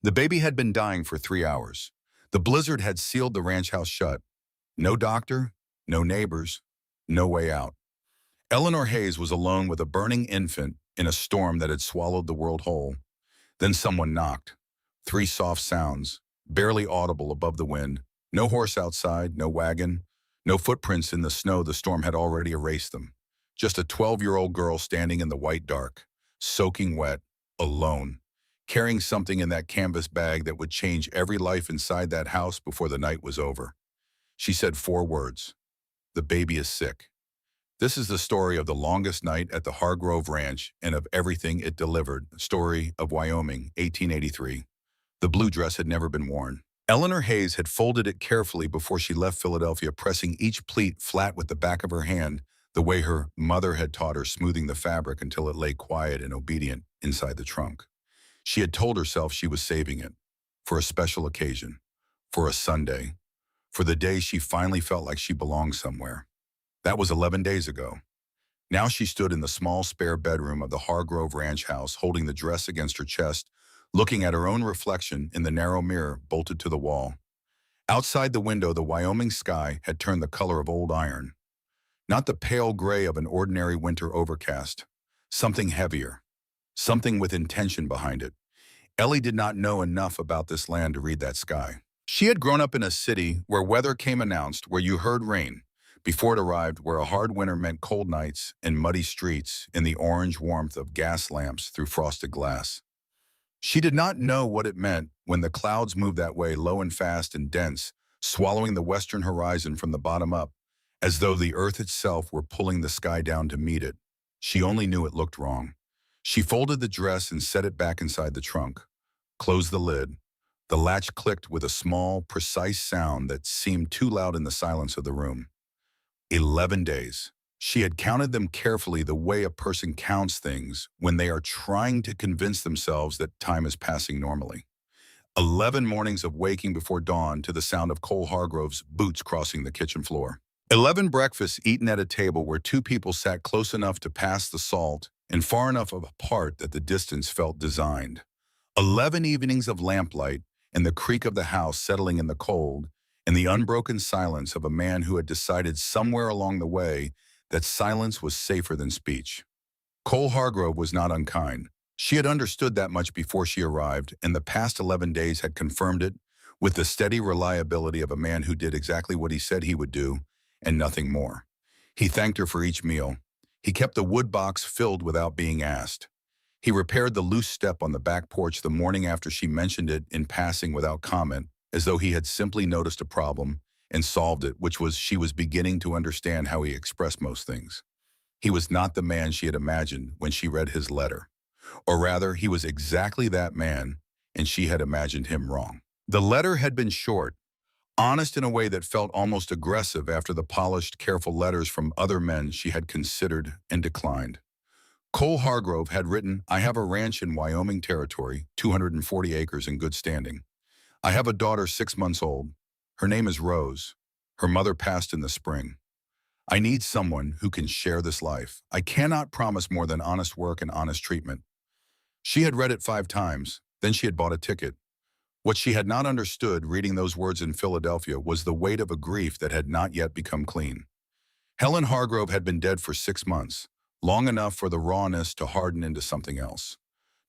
The baby had been dying for 3 hours. The blizzard had sealed the ranch house shut. No doctor, no neighbors, no way out. Eleanor Hayes was alone with a burning infant in a storm that had swallowed the world whole. Then someone knocked. 3 soft sounds, barely audible above the wind. No horse outside, no wagon, no footprints in the snow. The storm had already erased them. Just a 12-year-old girl standing in the white dark, soaking wet, alone, carrying something in that canvas bag that would change every life inside that house before the night was over. She said 4 words. The baby is sick. This is the story of the longest night at the Hargrove Ranch and of everything it delivered. Story of Wyoming, 1883. The blue dress had never been worn. Eleanor Hayes had folded it carefully before she left Philadelphia, pressing each pleat flat with the back of her hand, the way her mother had taught her, smoothing the fabric until it lay quiet and obedient inside the trunk. She had told herself she was saving it for a special occasion, for a Sunday, for the day she finally felt like she belonged somewhere. That was 11 days ago. Now she stood in the small spare bedroom of the Hargrove Ranch house, holding the dress against her chest, looking at her own reflection in the narrow mirror bolted to the wall. Outside the window, the Wyoming sky had turned the color of old iron. Not the pale gray of an ordinary winter overcast. Something heavier. Something with intention behind it. Ellie did not know enough about this land to read that sky. She had grown up in a city where weather came announced, where you heard rain before it arrived, where a hard winter meant cold nights and muddy streets in the orange warmth of gas lamps through frosted glass. She did not know what it meant when the clouds moved that way, low and fast and dense, swallowing the western horizon from the bottom up, as though the earth itself were pulling the sky down to meet it. She only knew it looked wrong. She folded the dress and set it back inside the trunk, closed the lid. The latch clicked with a small, precise sound that seemed too loud in the silence of the room. 11 days. She had counted them carefully, the way a person counts things when they are trying to convince themselves that time is passing normally. 11 mornings of waking before dawn to the sound of Cole Hargrove's boots crossing the kitchen floor. 11 breakfasts eaten at a table where 2 people sat close enough to pass the salt and far enough apart that the distance felt designed. 11 evenings of lamplight and the creak of the house settling in the cold, and the unbroken silence of a man who had decided somewhere along the way that silence was safer than speech. Cole Hargrove was not unkind. She had understood that much before she arrived, and the past 11 days had confirmed it with the steady reliability of a man who did exactly what he said he would do, and nothing more. He thanked her for each meal. He kept the wood box filled without being asked. He repaired the loose step on the back porch the morning after she mentioned it in passing without comment, as though he had simply noticed a problem and solved it, which was she was beginning to understand how he expressed most things. He was not the man she had imagined when she read his letter. Or rather, he was exactly that man, and she had imagined him wrong. The letter had been short, honest in a way that felt almost aggressive after the polished, careful letters from other men she had considered and declined. Cole Hargrove had written, "I have a ranch in Wyoming Territory, 240 acres in good standing. I have a daughter 6 months old. Her name is Rose. Her mother passed in the spring. I need someone who can share this life. I cannot promise more than honest work and honest treatment." She had read it 5 times, then she had bought a ticket. What she had not understood reading those words in Philadelphia was the weight of a grief that had not yet become clean. Helen Hargrove had been dead for 6 months, long enough for the rawness to harden into something else.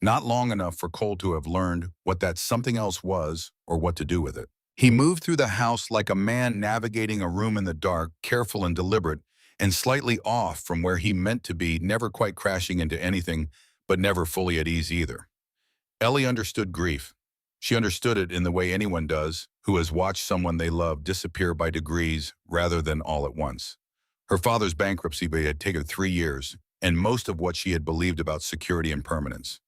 Not long enough for Cole to have learned what that something else was or what to do with it. He moved through the house like a man navigating a room in the dark, careful and deliberate, and slightly off from where he meant to be, never quite crashing into anything, but never fully at ease either. Ellie understood grief. She understood it in the way anyone does who has watched someone they love disappear by degrees rather than all at once. Her father's bankruptcy had taken 3 years, and most of what she had believed about security and permanence.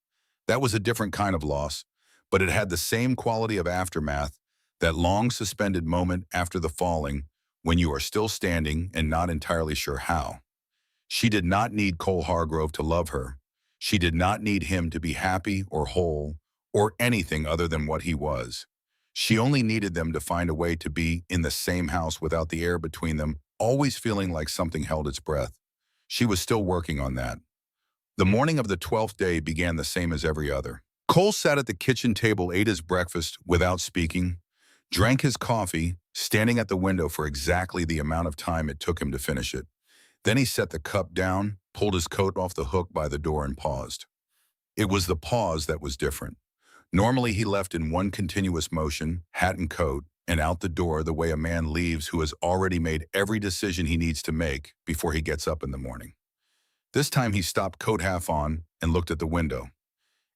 That was a different kind of loss, but it had the same quality of aftermath, that long suspended moment after the falling when you are still standing and not entirely sure how. She did not need Cole Hargrove to love her. She did not need him to be happy or whole or anything other than what he was. She only needed them to find a way to be in the same house without the air between them, always feeling like something held its breath. She was still working on that. The morning of the 12th day began the same as every other. Cole sat at the kitchen table, ate his breakfast without speaking, drank his coffee, standing at the window for exactly the amount of time it took him to finish it. Then he set the cup down, pulled his coat off the hook by the door and paused. It was the pause that was different. Normally he left in one continuous motion, hat and coat, and out the door the way a man leaves who has already made every decision he needs to make before he gets up in the morning. This time he stopped, coat half on, and looked at the window.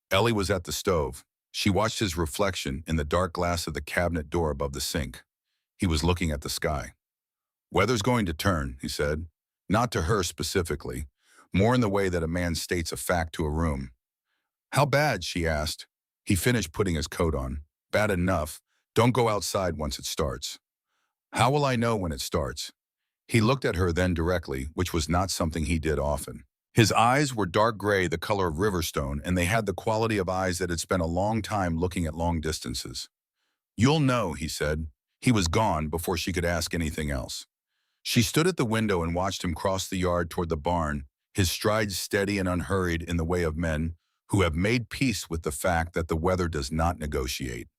Ellie was at the stove. She watched his reflection in the dark glass of the cabinet door above the sink. He was looking at the sky. "Weather's going to turn," he said. Not to her specifically, more in the way that a man states a fact to a room. "How bad?" she asked. He finished putting his coat on. "Bad enough. Don't go outside once it starts." "How will I know when it starts?" He looked at her then directly, which was not something he did often. His eyes were dark gray, the color of riverstone, and they had the quality of eyes that had spent a long time looking at long distances. "You'll know," he said. He was gone before she could ask anything else. She stood at the window and watched him cross the yard toward the barn, his strides steady and unhurried in the way of men who have made peace with the fact that the weather does not negotiate.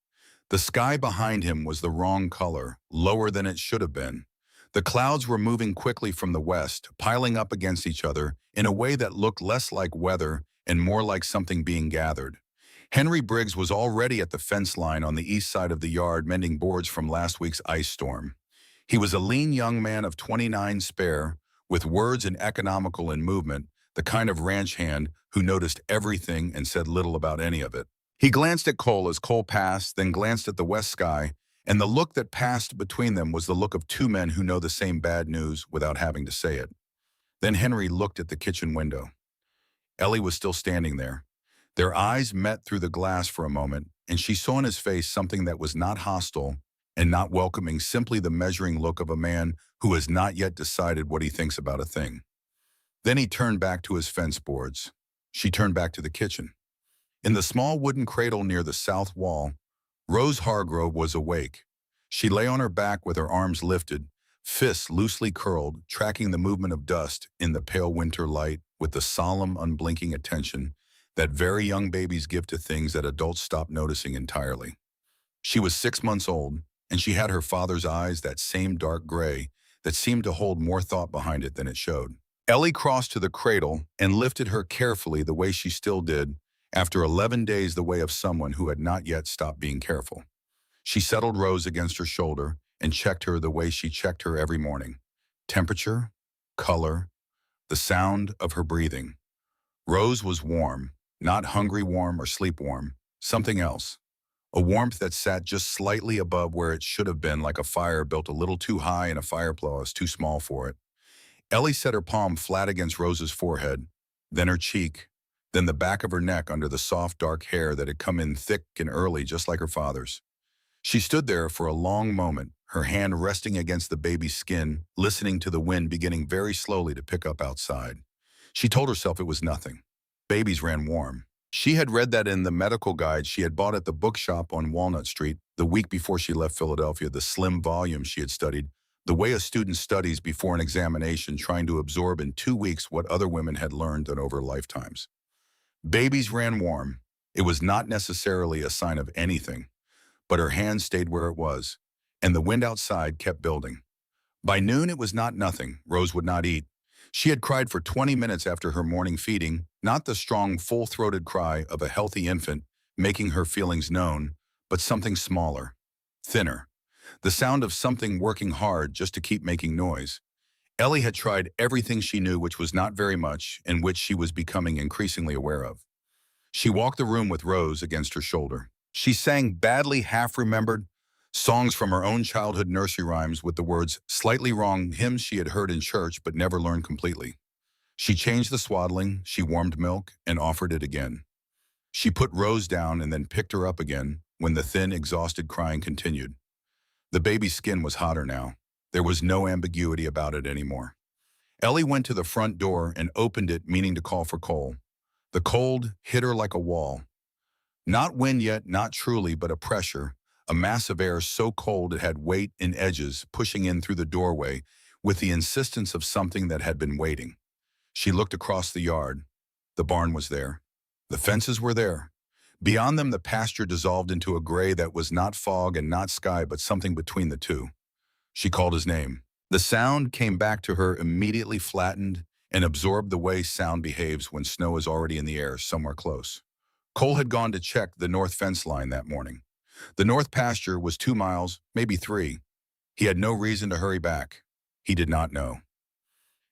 The sky behind him was the wrong color, lower than it should have been. The clouds were moving quickly from the west, piling up against each other in a way that looked less like weather and more like something being gathered. Henry Briggs was already at the fence line on the east side of the yard mending boards from last week's ice storm. He was a lean young man of 29 spare, with words and economical in movement, the kind of ranch hand who noticed everything and said little about any of it. He glanced at Cole as Cole passed, then glanced at the west sky, and the look that passed between them was the look of two men who know the same bad news without having to say it. Then Henry looked at the kitchen window. Ellie was still standing there. Their eyes met through the glass for a moment, and she saw in his face something that was not hostile and not welcoming, simply the measuring look of a man who has not yet decided what he thinks about a thing. Then he turned back to his fence boards. She turned back to the kitchen. In the small wooden cradle near the south wall, Rose Hargrove was awake. She lay on her back with her arms lifted, fists loosely curled, tracking the movement of dust in the pale winter light with the solemn, unblinking attention that very young babies give to things that adults stop noticing entirely. She was 6 months old, and she had her father's eyes, that same dark gray that seemed to hold more thought behind it than it showed. Ellie crossed to the cradle and lifted her carefully the way she still did, after 11 days the way of someone who had not yet stopped being careful. She settled Rose against her shoulder and checked her the way she checked her every morning. Temperature, color, the sound of her breathing. Rose was warm, not hungry warm or sleep warm, something else. A warmth that sat just slightly above where it should have been, like a fire built a little too high and a fireplace too small for it. Ellie set her palm flat against Rose's forehead, then her cheek, then the back of her neck under the soft dark hair that had come in thick and early just like her father's. She stood there for a long moment, her hand resting against the baby's skin, listening to the wind beginning very slowly to pick up outside. She told herself it was nothing. Babies ran warm. She had read that in the medical guide she had bought at the bookshop on Walnut Street the week before she left Philadelphia, the slim volume she had studied, the way a student studies before an examination, trying to absorb in 2 weeks what other women had learned in over lifetimes. Babies ran warm. It was not necessarily a sign of anything, but her hand stayed where it was, and the wind outside kept building. By noon it was not nothing. Rose would not eat. She had cried for 20 minutes after her morning feeding, not the strong, full-throated cry of a healthy infant making her feelings known, but something smaller, thinner, the sound of something working hard just to keep making noise. Ellie had tried everything she knew, which was not very much, and which she was becoming increasingly aware of. She walked the room with Rose against her shoulder. She sang badly half-remembered songs from her own childhood nursery rhymes with the words slightly wrong, hymns she had heard in church but never learned completely. She changed the swaddling, she warmed milk, and offered it again. She put Rose down and then picked her up again when the thin, exhausted crying continued. The baby's skin was hotter now. There was no ambiguity about it anymore. Ellie went to the front door and opened it, meaning to call for Cole. The cold hit her like a wall. Not wind yet, not truly, but a pressure, a mass of air so cold it had weight and edges pushing in through the doorway with the insistence of something that had been waiting. She looked across the yard. The barn was there. The fences were there. Beyond them, the pasture dissolved into a gray that was not fog and not sky, but something between the two. She called his name. The sound came back to her, immediately flattened and absorbed the way sound behaves when snow is already in the air somewhere close. Cole had gone to check the north fence line that morning. The north pasture was 2 miles, maybe 3. He had no reason to hurry back. He did not know.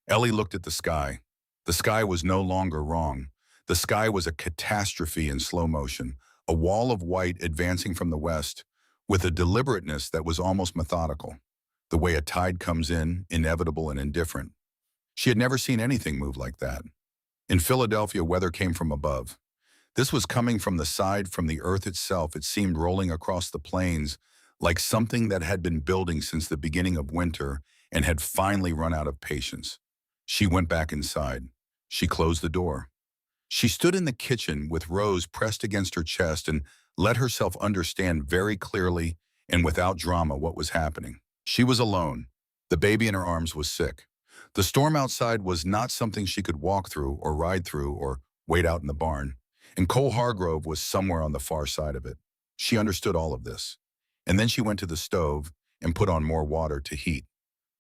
Ellie looked at the sky. The sky was no longer wrong. The sky was a catastrophe in slow motion, a wall of white advancing from the west, with a deliberateness that was almost methodical, the way a tide comes in, inevitable and indifferent. She had never seen anything move like that. In Philadelphia, weather came from above. This was coming from the side, from the earth itself. It seemed rolling across the plains like something that had been building since the beginning of winter and had finally run out of patience. She went back inside. She closed the door. She stood in the kitchen with Rose pressed against her chest and let herself understand very clearly and without drama what was happening. She was alone. The baby in her arms was sick. The storm outside was not something she could walk through or ride through or wait out in the barn. And Cole Hargrove was somewhere on the far side of it. She understood all of this. And then she went to the stove and put on more water to heat.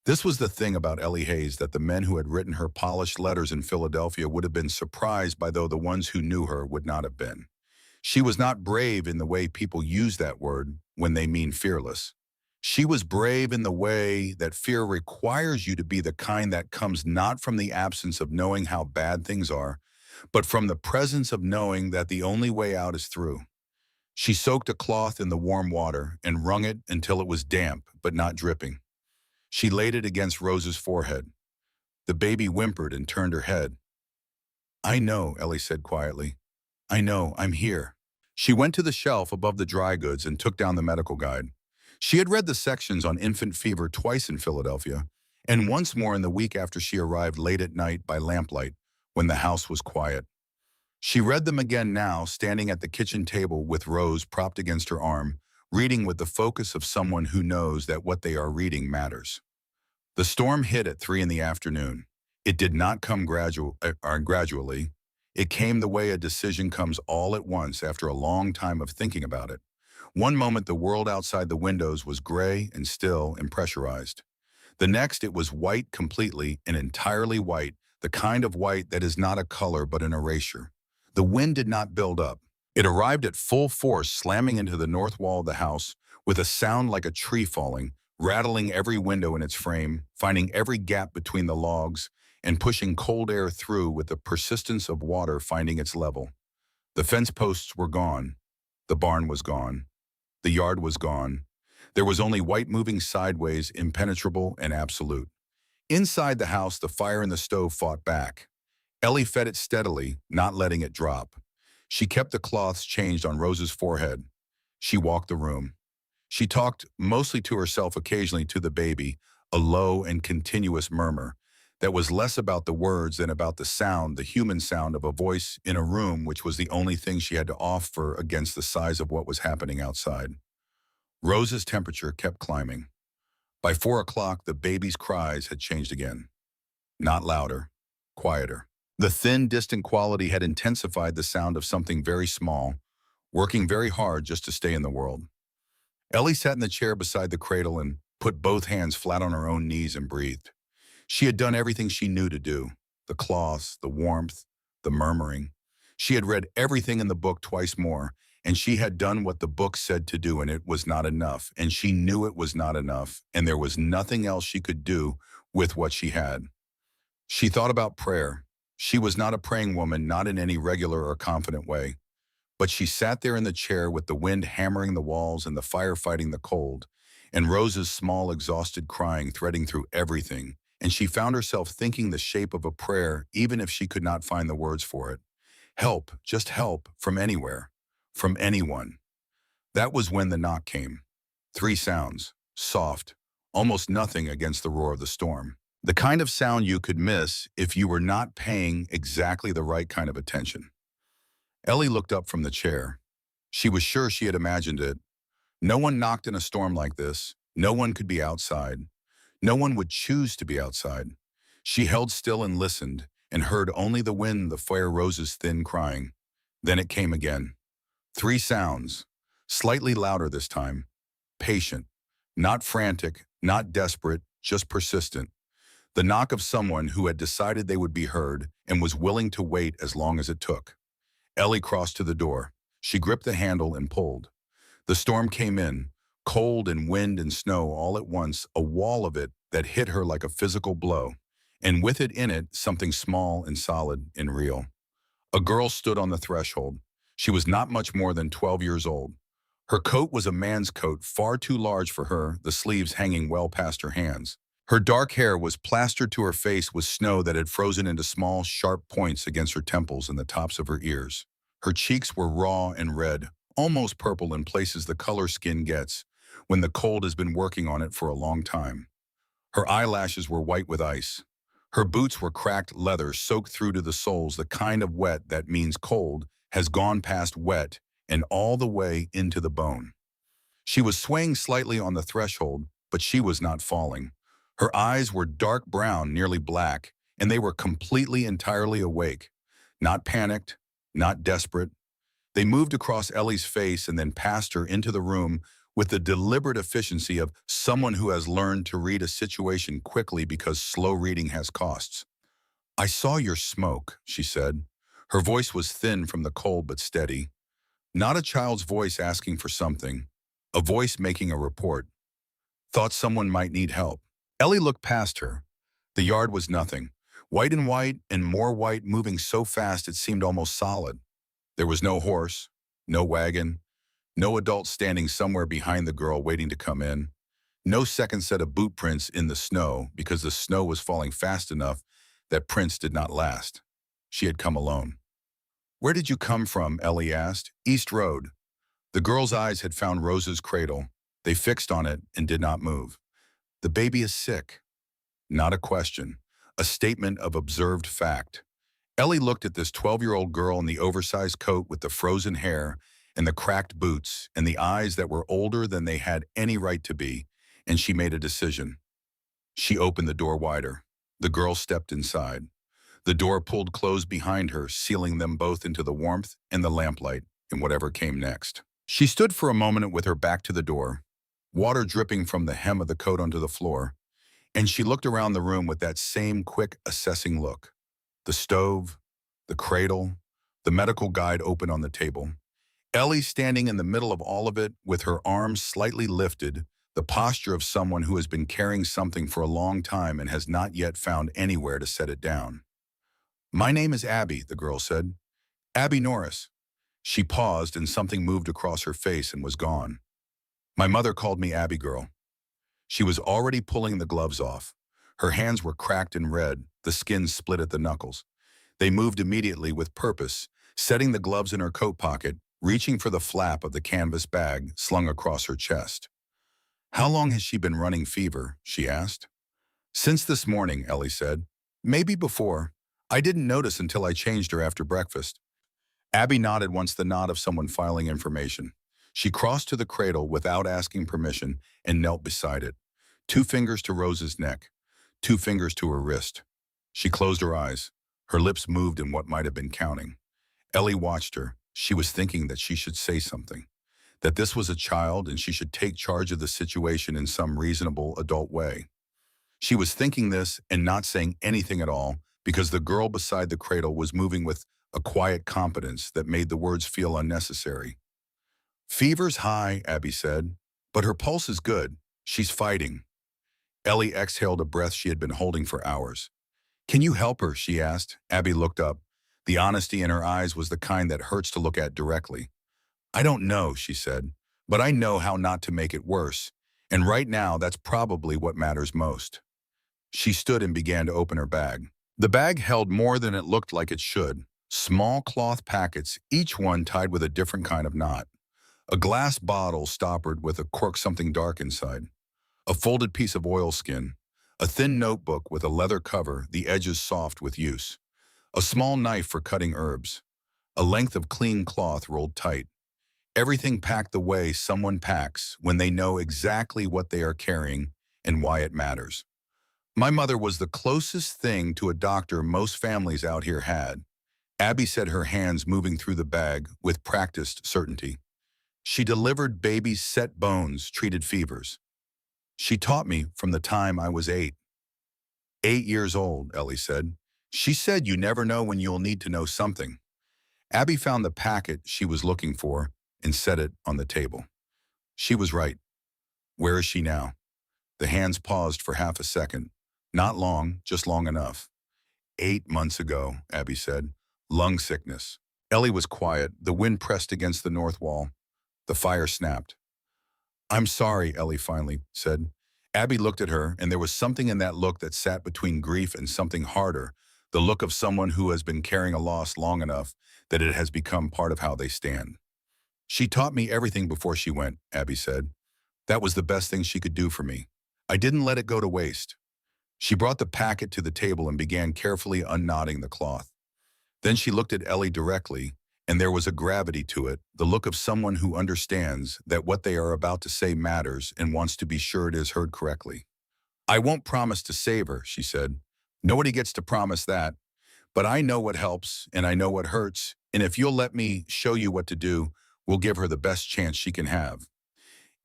This was the thing about Ellie Hayes that the men who had written her polished letters in Philadelphia would have been surprised by, though the ones who knew her would not have been. She was not brave in the way people use that word when they mean fearless. She was brave in the way that fear requires you to be the kind that comes not from the absence of knowing how bad things are, but from the presence of knowing that the only way out is through. She soaked a cloth in the warm water and wrung it until it was damp but not dripping. She laid it against Rose's forehead. The baby whimpered and turned her head. "I know," Ellie said quietly. "I know, I'm here." She went to the shelf above the dry goods and took down the medical guide. She had read the sections on infant fever twice in Philadelphia, and once more in the week after she arrived late at night by lamplight when the house was quiet. She read them again now, standing at the kitchen table with Rose propped against her arm, reading with the focus of someone who knows that what they are reading matters. The storm hit at 3 in the afternoon. It did not come gradually. It came the way a decision comes all at once after a long time of thinking about it. One moment the world outside the windows was gray and still and pressurized. The next it was white completely and entirely white, the kind of white that is not a color but an erasure. The wind did not build up. It arrived at full force, slamming into the north wall of the house with a sound like a tree falling, rattling every window in its frame, finding every gap between the logs, and pushing cold air through with the persistence of water finding its level. The fence posts were gone. The barn was gone. The yard was gone. There was only white moving sideways, impenetrable and absolute. Inside the house, the fire in the stove fought back. Ellie fed it steadily, not letting it drop. She kept the cloths changed on Rose's forehead. She walked the room. She talked mostly to herself, occasionally to the baby, a low and continuous murmur that was less about the words than about the sound, the human sound of a voice in a room which was the only thing she had to offer against the size of what was happening outside. Rose's temperature kept climbing. By 4 o'clock, the baby's cries had changed again. Not louder, quieter. The thin, distant quality had intensified the sound of something very small, working very hard just to stay in the world. Ellie sat in the chair beside the cradle and put both hands flat on her own knees and breathed. She had done everything she knew to do. The cloths, the warmth, the murmuring. She had read everything in the book twice more, and she had done what the book said to do, and it was not enough, and she knew it was not enough, and there was nothing else she could do with what she had. She thought about prayer. She was not a praying woman, not in any regular or confident way. But she sat there in the chair with the wind hammering the walls and the fire fighting the cold, and Rose's small, exhausted crying threading through everything, and she found herself thinking the shape of a prayer even if she could not find the words for it. Help, just help, from anywhere, from anyone. That was when the knock came. 3 sounds, soft, almost nothing against the roar of the storm. The kind of sound you could miss if you were not paying exactly the right kind of attention. Ellie looked up from the chair. She was sure she had imagined it. No one knocked in a storm like this. No one could be outside. No one would choose to be outside. She held still and listened, and heard only the wind, the fire Rose's thin crying. Then it came again. 3 sounds, slightly louder this time, patient, not frantic, not desperate, just persistent. The knock of someone who had decided they would be heard and was willing to wait as long as it took. Ellie crossed to the door. She gripped the handle and pulled. The storm came in, cold and wind and snow all at once, a wall of it that hit her like a physical blow. And with it in it, something small and solid and real. A girl stood on the threshold. She was not much more than 12 years old. Her coat was a man's coat, far too large for her, the sleeves hanging well past her hands. Her dark hair was plastered to her face with snow that had frozen into small, sharp points against her temples and the tops of her ears. Her cheeks were raw and red, almost purple in places the color skin gets when the cold has been working on it for a long time. Her eyelashes were white with ice. Her boots were cracked leather soaked through to the soles, the kind of wet that means cold has gone past wet and all the way into the bone. She was swaying slightly on the threshold, but she was not falling. Her eyes were dark brown, nearly black, and they were completely, entirely awake. Not panicked, not desperate. They moved across Ellie's face and then past her into the room with the deliberate efficiency of someone who has learned to read a situation quickly because slow reading has costs. "I saw your smoke," she said. Her voice was thin from the cold but steady. Not a child's voice asking for something, a voice making a report. "Thought someone might need help." Ellie looked past her. The yard was nothing. White and more white, moving so fast it seemed almost solid. There was no horse, no wagon, no adult standing somewhere behind the girl waiting to come in. No second set of boot prints in the snow because the snow was falling fast enough that prints did not last. She had come alone. "Where did you come from?" Ellie asked. "East Road." The girl's eyes had found Rose's cradle. They fixed on it and did not move. "The baby is sick." Not a question, a statement of observed fact. Ellie looked at this 12-year-old girl in the oversized coat with the frozen hair and the cracked boots and the eyes that were older than they had any right to be, and she made a decision. She opened the door wider. The girl stepped inside. The door pulled closed behind her, sealing them both into the warmth and the lamplight and whatever came next. She stood for a moment with her back to the door, water dripping from the hem of the coat onto the floor, and she looked around the room with that same quick, assessing look. The stove, the cradle, the medical guide open on the table. Ellie standing in the middle of all of it with her arms slightly lifted, the posture of someone who has been carrying something for a long time and has not yet found anywhere to set it down. "My name is Abby," the girl said. "Abby Norris." She paused and something moved across her face and was gone. "My mother called me Abby girl." She was already pulling the gloves off. Her hands were cracked and red, the skin split at the knuckles. They moved immediately with purpose, setting the gloves in her coat pocket, reaching for the flap of the canvas bag slung across her chest. "How long has she been running fever?" she asked. "Since this morning," Ellie said. "Maybe before. I didn't notice until I changed her after breakfast." Abby nodded once, the nod of someone filing information. She crossed to the cradle without asking permission and knelt beside it. 2 fingers to Rose's neck, 2 fingers to her wrist. She closed her eyes. Her lips moved in what might have been counting. Ellie watched her. She was thinking that she should say something, that this was a child and she should take charge of the situation in some reasonable adult way. She was thinking this and not saying anything at all because the girl beside the cradle was moving with a quiet competence that made the words feel unnecessary. "Fever's high," Abby said, "but her pulse is good. She's fighting." Ellie exhaled a breath she had been holding for hours. "Can you help her?" she asked. Abby looked up. The honesty in her eyes was the kind that hurts to look at directly. "I don't know," she said, "but I know how not to make it worse. And right now, that's probably what matters most." She stood and began to open her bag. The bag held more than it looked like it should. Small cloth packets, each one tied with a different kind of knot. A glass bottle stoppered with a cork, something dark inside. A folded piece of oilskin. A thin notebook with a leather cover, the edges soft with use. A small knife for cutting herbs. A length of clean cloth rolled tight. Everything packed the way someone packs when they know exactly what they are carrying and why it matters. My mother was the closest thing to a doctor most families out here had. Abby said, her hands moving through the bag with practiced certainty. She delivered baby's set bones, treated fevers. She taught me from the time I was 8. 8 years old, Ellie said. She said you never know when you'll need to know something. Abby found the packet she was looking for and set it on the table. She was right. Where is she now? The hands paused for half a second. Not long, just long enough. 8 months ago, Abby said. Lung sickness. Ellie was quiet. The wind pressed against the north wall. The fire snapped. I'm sorry, Ellie finally said. Abby looked at her, and there was something in that look that sat between grief and something harder, the look of someone who has been carrying a loss long enough that it has become part of how they stand. She taught me everything before she went, Abby said. That was the best thing she could do for me. I didn't let it go to waste. She brought the packet to the table and began carefully unknotting the cloth. Then she looked at Ellie directly, and there was a gravity to it, the look of someone who understands that what they are about to say matters and wants to be sure it is heard correctly. I won't promise to save her, she said. Nobody gets to promise that. But I know what helps, and I know what hurts, and if you'll let me show you what to do, we'll give her the best chance she can have.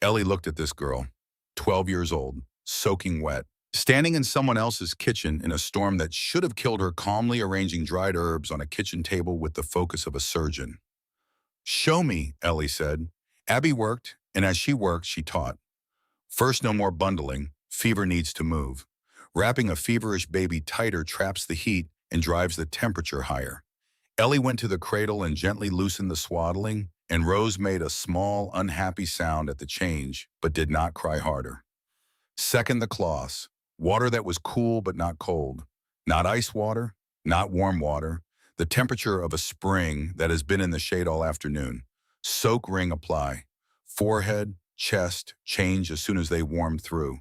Ellie looked at this girl, 12 years old, soaking wet, standing in someone else's kitchen in a storm that should have killed her, calmly arranging dried herbs on a kitchen table with the focus of a surgeon. Show me, Ellie said. Abby worked, and as she worked, she taught. First, no more bundling. Fever needs to move. Wrapping a feverish baby tighter traps the heat and drives the temperature higher. Ellie went to the cradle and gently loosened the swaddling, and Rose made a small, unhappy sound at the change, but did not cry harder. Second, the cloths. Water that was cool but not cold. Not ice water, not warm water. The temperature of a spring that has been in the shade all afternoon. Soak, ring, apply. Forehead, chest, change as soon as they warm through.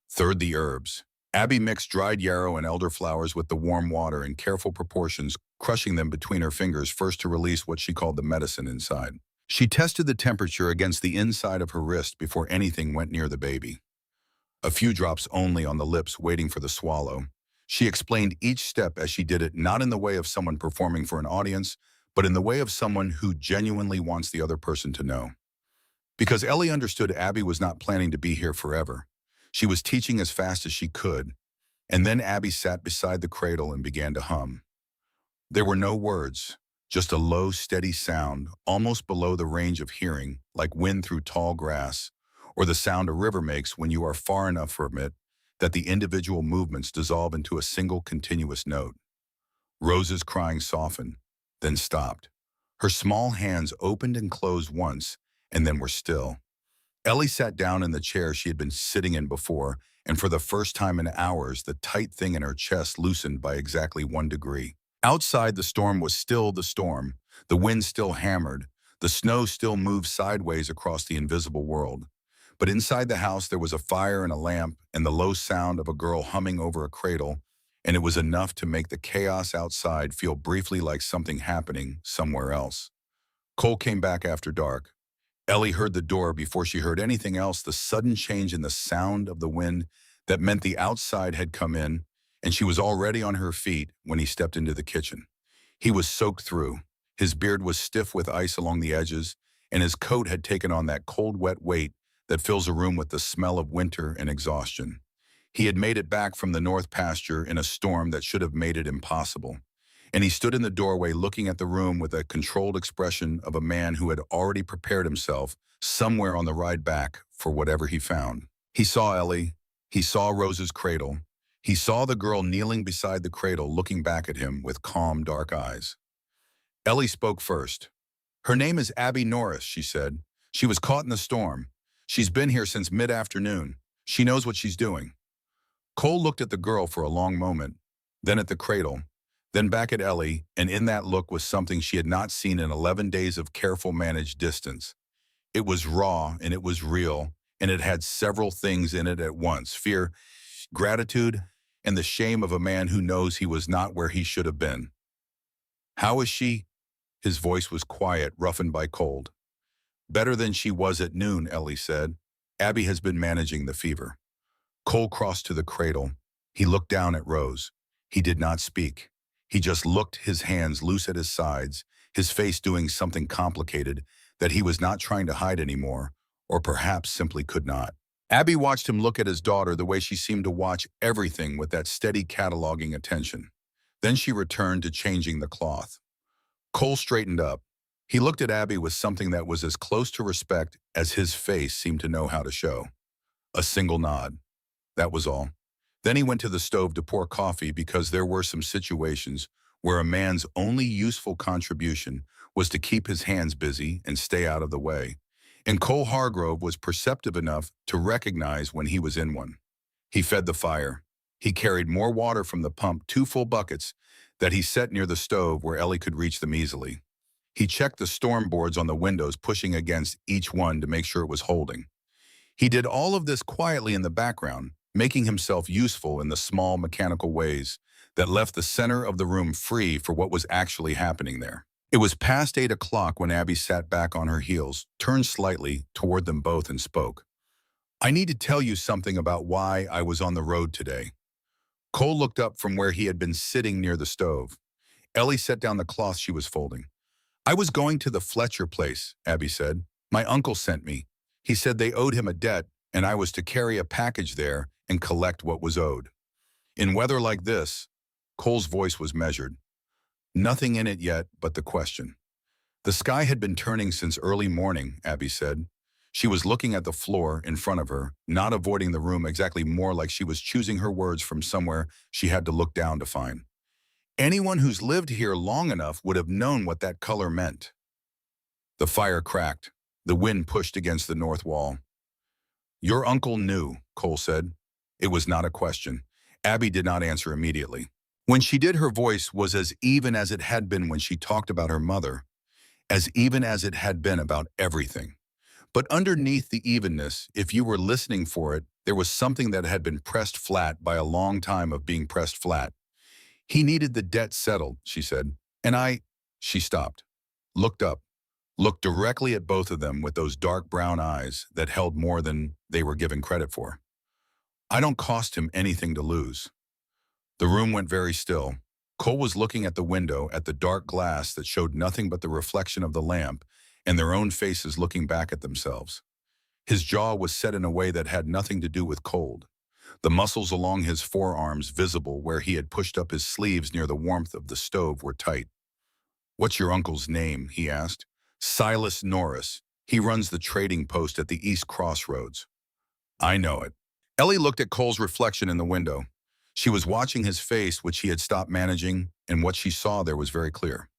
Third, the herbs. Abby mixed dried yarrow and elderflowers with the warm water in careful proportions, crushing them between her fingers first to release what she called the medicine inside. She tested the temperature against the inside of her wrist before anything went near the baby. A few drops only on the lips waiting for the swallow. She explained each step as she did it, not in the way of someone performing for an audience, but in the way of someone who genuinely wants the other person to know. Because Ellie understood Abby was not planning to be here forever. She was teaching as fast as she could, and then Abby sat beside the cradle and began to hum. There were no words, just a low, steady sound, almost below the range of hearing, like wind through tall grass, or the sound a river makes when you are far enough from it that the individual movements dissolve into a single continuous note. Rose's crying softened, then stopped. Her small hands opened and closed once, and then were still. Ellie sat down in the chair she had been sitting in before, and for the first time in hours, the tight thing in her chest loosened by exactly 1 degree. Outside, the storm was still the storm. The wind still hammered. The snow still moved sideways across the invisible world. But inside the house, there was a fire and a lamp and the low sound of a girl humming over a cradle, and it was enough to make the chaos outside feel briefly like something happening somewhere else. Cole came back after dark. Ellie heard the door before she heard anything else, the sudden change in the sound of the wind that meant the outside had come in, and she was already on her feet when he stepped into the kitchen. He was soaked through. His beard was stiff with ice along the edges, and his coat had taken on that cold, wet weight that fills a room with the smell of winter and exhaustion. He had made it back from the north pasture in a storm that should have made it impossible. And he stood in the doorway looking at the room with a controlled expression of a man who had already prepared himself somewhere on the ride back for whatever he found. He saw Ellie. He saw Rose's cradle. He saw the girl kneeling beside the cradle looking back at him with calm, dark eyes. Ellie spoke first. Her name is Abby Norris, she said. She was caught in the storm. She's been here since mid-afternoon. She knows what she's doing. Cole looked at the girl for a long moment, then at the cradle, then back at Ellie, and in that look was something she had not seen in 11 days of careful managed distance. It was raw and it was real, and it had several things in it at once: fear, gratitude, and the shame of a man who knows he was not where he should have been. How is she? His voice was quiet, roughened by cold. Better than she was at noon, Ellie said. Abby has been managing the fever. Cole crossed to the cradle. He looked down at Rose. He did not speak. He just looked, his hands loose at his sides, his face doing something complicated that he was not trying to hide anymore, or perhaps simply could not. Abby watched him look at his daughter the way she seemed to watch everything with that steady cataloging attention. Then she returned to changing the cloth. Cole straightened up. He looked at Abby with something that was as close to respect as his face seemed to know how to show. A single nod. That was all. Then he went to the stove to pour coffee because there were some situations where a man's only useful contribution was to keep his hands busy and stay out of the way. And Cole Hargrove was perceptive enough to recognize when he was in one. He fed the fire. He carried more water from the pump, 2 full buckets, that he set near the stove where Ellie could reach them easily. He checked the storm boards on the windows, pushing against each one to make sure it was holding. He did all of this quietly in the background, making himself useful in the small mechanical ways that left the center of the room free for what was actually happening there. It was past 8 o'clock when Abby sat back on her heels, turned slightly toward them both and spoke. "I need to tell you something about why I was on the road today." Cole looked up from where he had been sitting near the stove. Ellie set down the cloth she was folding. "I was going to the Fletcher place," Abby said. "My uncle sent me. He said they owed him a debt, and I was to carry a package there and collect what was owed." In weather like this, Cole's voice was measured. Nothing in it yet but the question. The sky had been turning since early morning, Abby said. She was looking at the floor in front of her, not avoiding the room, exactly, more like she was choosing her words from somewhere she had to look down to find. Anyone who's lived here long enough would have known what that color meant. The fire cracked. The wind pushed against the north wall. "Your uncle knew," Cole said. It was not a question. Abby did not answer immediately. When she did, her voice was as even as it had been when she talked about her mother, as even as it had been about everything. But underneath the evenness, if you were listening for it, there was something that had been pressed flat by a long time of being pressed flat. "He needed the debt settled," she said. "And She stopped, looked up, looked directly at both of them with those dark brown eyes that held more than they were given credit for. "I don't cost him anything to lose." The room went very still. Cole was looking at the window, at the dark glass that showed nothing but the reflection of the lamp and their own faces looking back at themselves. His jaw was set in a way that had nothing to do with cold. The muscles along his forearms, visible where he had pushed up his sleeves near the warmth of the stove, were tight. "What's your uncle's name?" he asked. "Silas Norris. He runs the trading post at the East Crossroads." "I know it." Ellie looked at Cole's reflection in the window. She was watching his face, which he had stopped managing, and what she saw there was very clear.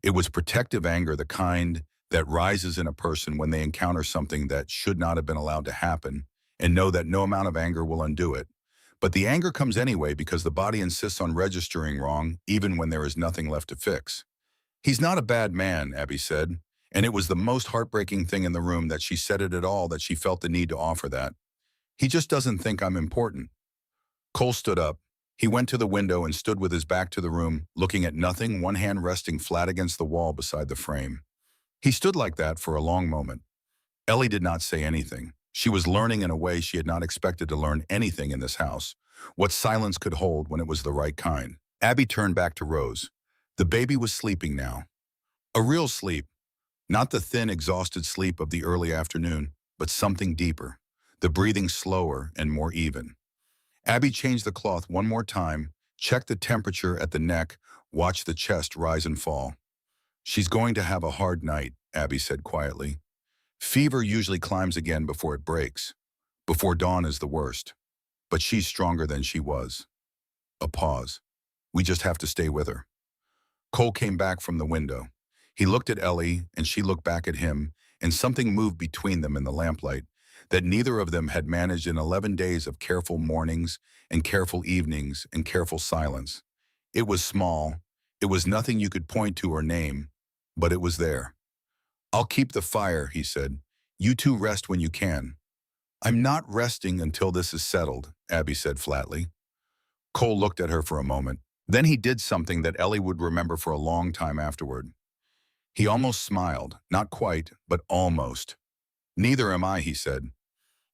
It was protective anger, the kind that rises in a person when they encounter something that should not have been allowed to happen and know that no amount of anger will undo it. But the anger comes anyway because the body insists on registering wrong even when there is nothing left to fix. "He's not a bad man," Abby said, and it was the most heartbreaking thing in the room that she said it at all, that she felt the need to offer that. "He just doesn't think I'm important." Cole stood up. He went to the window and stood with his back to the room, looking at nothing, one hand resting flat against the wall beside the frame. He stood like that for a long moment. Ellie did not say anything. She was learning in a way she had not expected to learn anything in this house, what silence could hold when it was the right kind. Abby turned back to Rose. The baby was sleeping now. A real sleep, not the thin, exhausted sleep of the early afternoon, but something deeper, the breathing slower and more even. Abby changed the cloth one more time, checked the temperature at the neck, watched the chest rise and fall. "She's going to have a hard night," Abby said quietly. "Fever usually climbs again before it breaks. Before dawn is the worst. But she's stronger than she was." A pause. "We just have to stay with her." Cole came back from the window. He looked at Ellie, and she looked back at him, and something moved between them in the lamplight that neither of them had managed in 11 days of careful mornings and careful evenings and careful silence. It was small. It was nothing you could point to or name, but it was there. "I'll keep the fire," he said. "You two rest when you can." "I'm not resting until this is settled," Abby said flatly. Cole looked at her for a moment. Then he did something that Ellie would remember for a long time afterward. He almost smiled, not quite, but almost. "Neither am I," he said.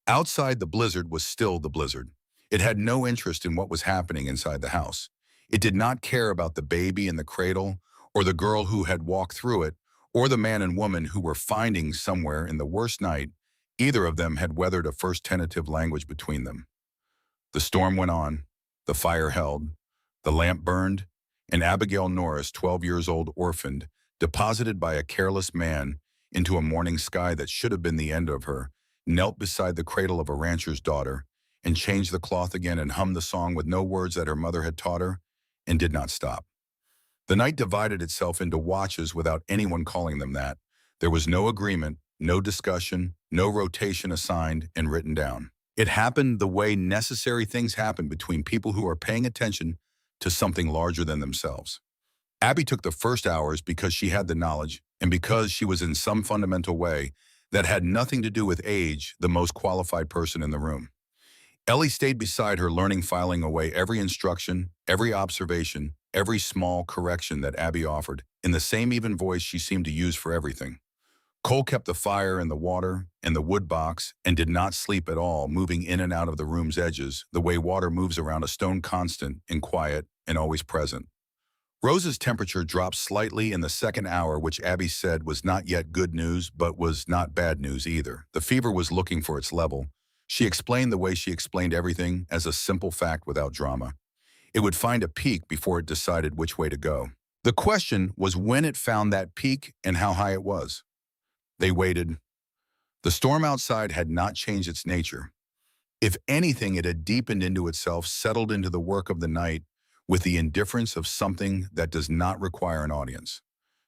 Outside, the blizzard was still the blizzard. It had no interest in what was happening inside the house. It did not care about the baby in the cradle, or the girl who had walked through it, or the man and woman who were finding somewhere in the worst night. Either of them had weathered a first tentative language between them. The storm went on, the fire held, the lamp burned, and Abigail Norris, 12 years old, orphaned, deposited by a careless man into a morning sky that should have been the end of her, knelt beside the cradle of a rancher's daughter, and changed the cloth again and hummed the song with no words that her mother had taught her, and did not stop. The night divided itself into watches without anyone calling them that. There was no agreement, no discussion, no rotation assigned and written down. It happened the way necessary things happen between people who are paying attention to something larger than themselves. Abby took the first hours because she had the knowledge and because she was in some fundamental way that had nothing to do with age, the most qualified person in the room. Ellie stayed beside her, learning, filing away every instruction, every observation, every small correction that Abby offered, in the same even voice she seemed to use for everything. Cole kept the fire and the water and the wood box and did not sleep at all, moving in and out of the room's edges, the way water moves around a stone, constant and quiet and always present. Rose's temperature dropped slightly in the second hour, which Abby said was not yet good news, but was not bad news either. The fever was looking for its level. She explained the way she explained everything, as a simple fact without drama. It would find a peak before it decided which way to go. The question was when it found that peak and how high it was. They waited. The storm outside had not changed its nature. If anything, it had deepened into itself, settled into the work of the night with the indifference of something that does not require an audience.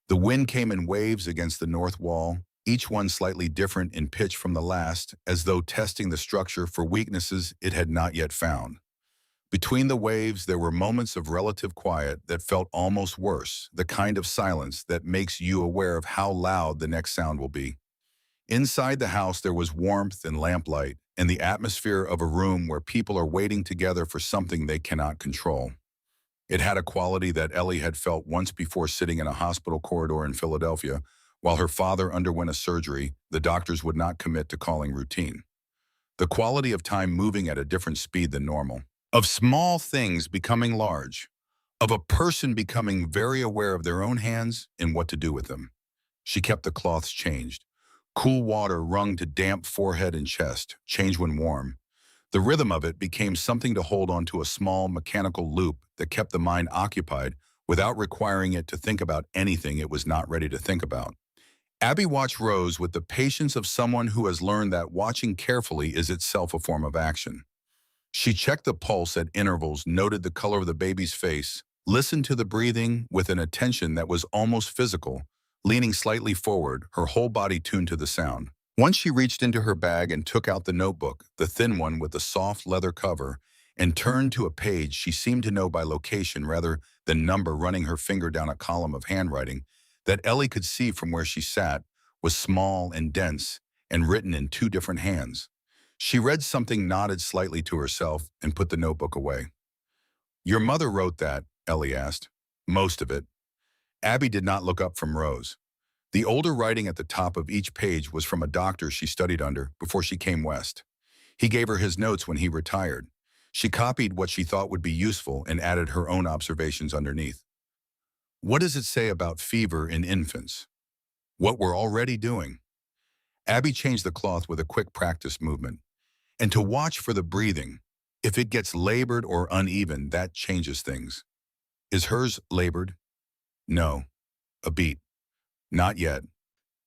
The wind came in waves against the north wall, each one slightly different in pitch from the last, as though testing the structure for weaknesses it had not yet found. Between the waves, there were moments of relative quiet that felt almost worse, the kind of silence that makes you aware of how loud the next sound will be. Inside the house, there was warmth and lamplight, and the atmosphere of a room where people are waiting together for something they cannot control. It had a quality that Ellie had felt once before, sitting in a hospital corridor in Philadelphia while her father underwent a surgery the doctors would not commit to calling routine. The quality of time moving at a different speed than normal. Of small things becoming large. Of a person becoming very aware of their own hands and what to do with them. She kept the cloths changed. Cool water wrung to damp forehead and chest, changed when warm. The rhythm of it became something to hold onto, a small mechanical loop that kept the mind occupied without requiring it to think about anything it was not ready to think about. Abby watched Rose with the patience of someone who has learned that watching carefully is itself a form of action. She checked the pulse at intervals, noted the color of the baby's face, listened to the breathing with an attention that was almost physical, leaning slightly forward, her whole body tuned to the sound. Once she reached into her bag and took out the notebook, the thin one with the soft leather cover, and turned to a page she seemed to know by location rather than number, running her finger down a column of handwriting that Ellie could see from where she sat was small and dense and written in two different hands. She read something, nodded slightly to herself, and put the notebook away. "Your mother wrote that?" Ellie asked. "Most of it." Abby did not look up from Rose. The older writing at the top of each page was from a doctor she studied under before she came west. He gave her his notes when he retired. She copied what she thought would be useful and added her own observations underneath. "What does it say about fever in infants?" "What we're already doing." Abby changed the cloth with a quick practice movement. "And to watch for the breathing. If it gets labored or uneven, that changes things." "Is hers labored?" "No." "A beat?" "Not yet."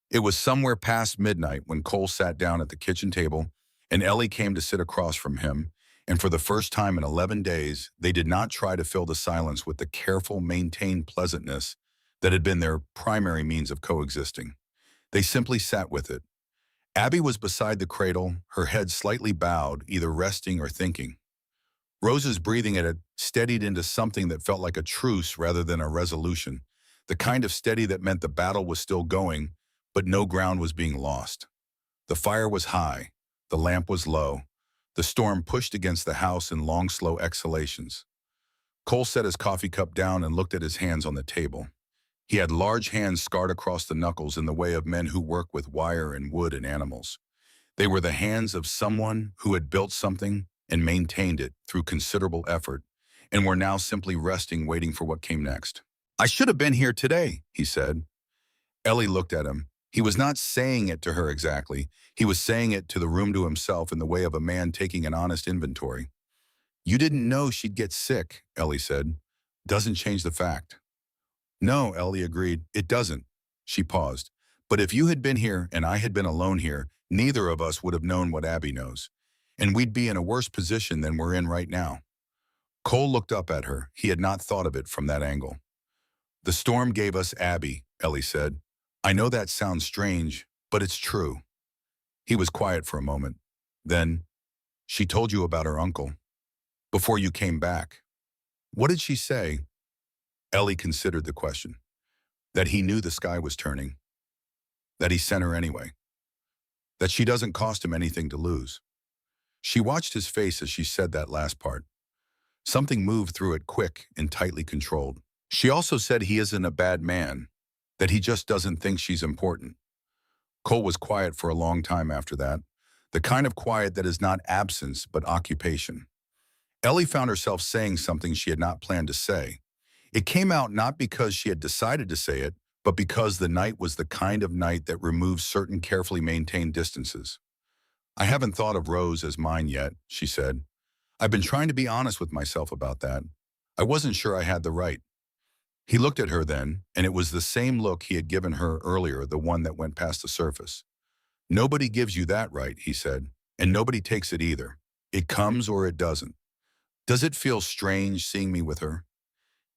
It was somewhere past midnight when Cole sat down at the kitchen table and Ellie came to sit across from him, and for the first time in 11 days, they did not try to fill the silence with the careful, maintained pleasantness that had been their primary means of coexisting. They simply sat with it. Abby was beside the cradle, her head slightly bowed, either resting or thinking. Rose's breathing had steadied into something that felt like a truce rather than a resolution, the kind of steady that meant the battle was still going, but no ground was being lost. The fire was high, the lamp was low, the storm pushed against the house in long, slow exhalations. Cole set his coffee cup down and looked at his hands on the table. He had large hands scarred across the knuckles in the way of men who work with wire and wood and animals. They were the hands of someone who had built something and maintained it through considerable effort, and were now simply resting, waiting for what came next. "I should have been here today," he said. Ellie looked at him. He was not saying it to her exactly. He was saying it to the room, to himself, in the way of a man taking an honest inventory. "You didn't know she'd get sick," Ellie said. "Doesn't change the fact." "No," Ellie agreed, "it doesn't." She paused. "But if you had been here and I had been alone here, neither of us would have known what Abby knows. And we'd be in a worse position than we're in right now." Cole looked up at her. He had not thought of it from that angle. "The storm gave us Abby," Ellie said. "I know that sounds strange, but it's true." He was quiet for a moment. Then, "She told you about her uncle before you came back. What did she say?" Ellie considered the question. "That he knew the sky was turning. That he sent her anyway. That she doesn't cost him anything to lose." She watched his face as she said that last part. Something moved through it, quick and tightly controlled. "She also said he isn't a bad man, that he just doesn't think she's important." Cole was quiet for a long time after that, the kind of quiet that is not absence but occupation. Ellie found herself saying something she had not planned to say. It came out not because she had decided to say it, but because the night was the kind of night that removes certain carefully maintained distances. "I haven't thought of Rose as mine yet," she said. "I've been trying to be honest with myself about that. I wasn't sure I had the right." He looked at her then, and it was the same look he had given her earlier, the one that went past the surface. "Nobody gives you that right," he said, "and nobody takes it either. It comes or it doesn't. Does it feel strange seeing me with her?"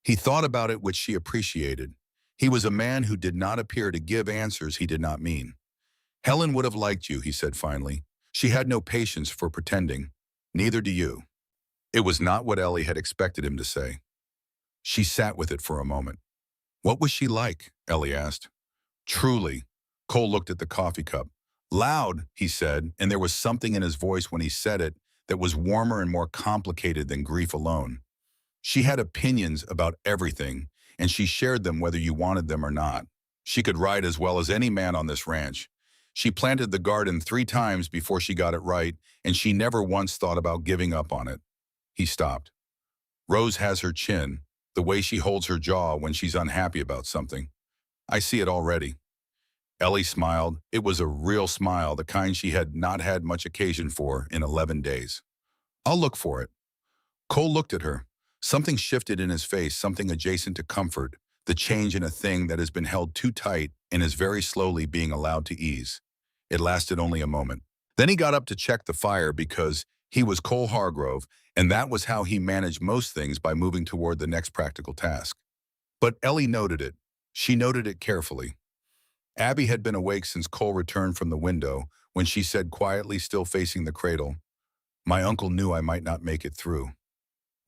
He thought about it, which she appreciated. He was a man who did not appear to give answers he did not mean. "Helen would have liked you," he said finally. "She had no patience for pretending. Neither do you." It was not what Ellie had expected him to say. She sat with it for a moment. "What was she like?" Ellie asked. "Truly." Cole looked at the coffee cup. "Loud," he said, and there was something in his voice when he said it that was warmer and more complicated than grief alone. She had opinions about everything, and she shared them whether you wanted them or not. She could ride as well as any man on this ranch. She planted the garden 3 times before she got it right, and she never once thought about giving up on it. He stopped. "Rose has her chin, the way she holds her jaw when she's unhappy about something. I see it already." Ellie smiled. It was a real smile, the kind she had not had much occasion for in 11 days. "I'll look for it." Cole looked at her. Something shifted in his face, something adjacent to comfort, the change in a thing that has been held too tight and is very slowly being allowed to ease. It lasted only a moment. Then he got up to check the fire because he was Cole Hargrove, and that was how he managed most things, by moving toward the next practical task. But Ellie noted it. She noted it carefully. Abby had been awake since Cole returned from the window when she said quietly, still facing the cradle, "My uncle knew I might not make it through."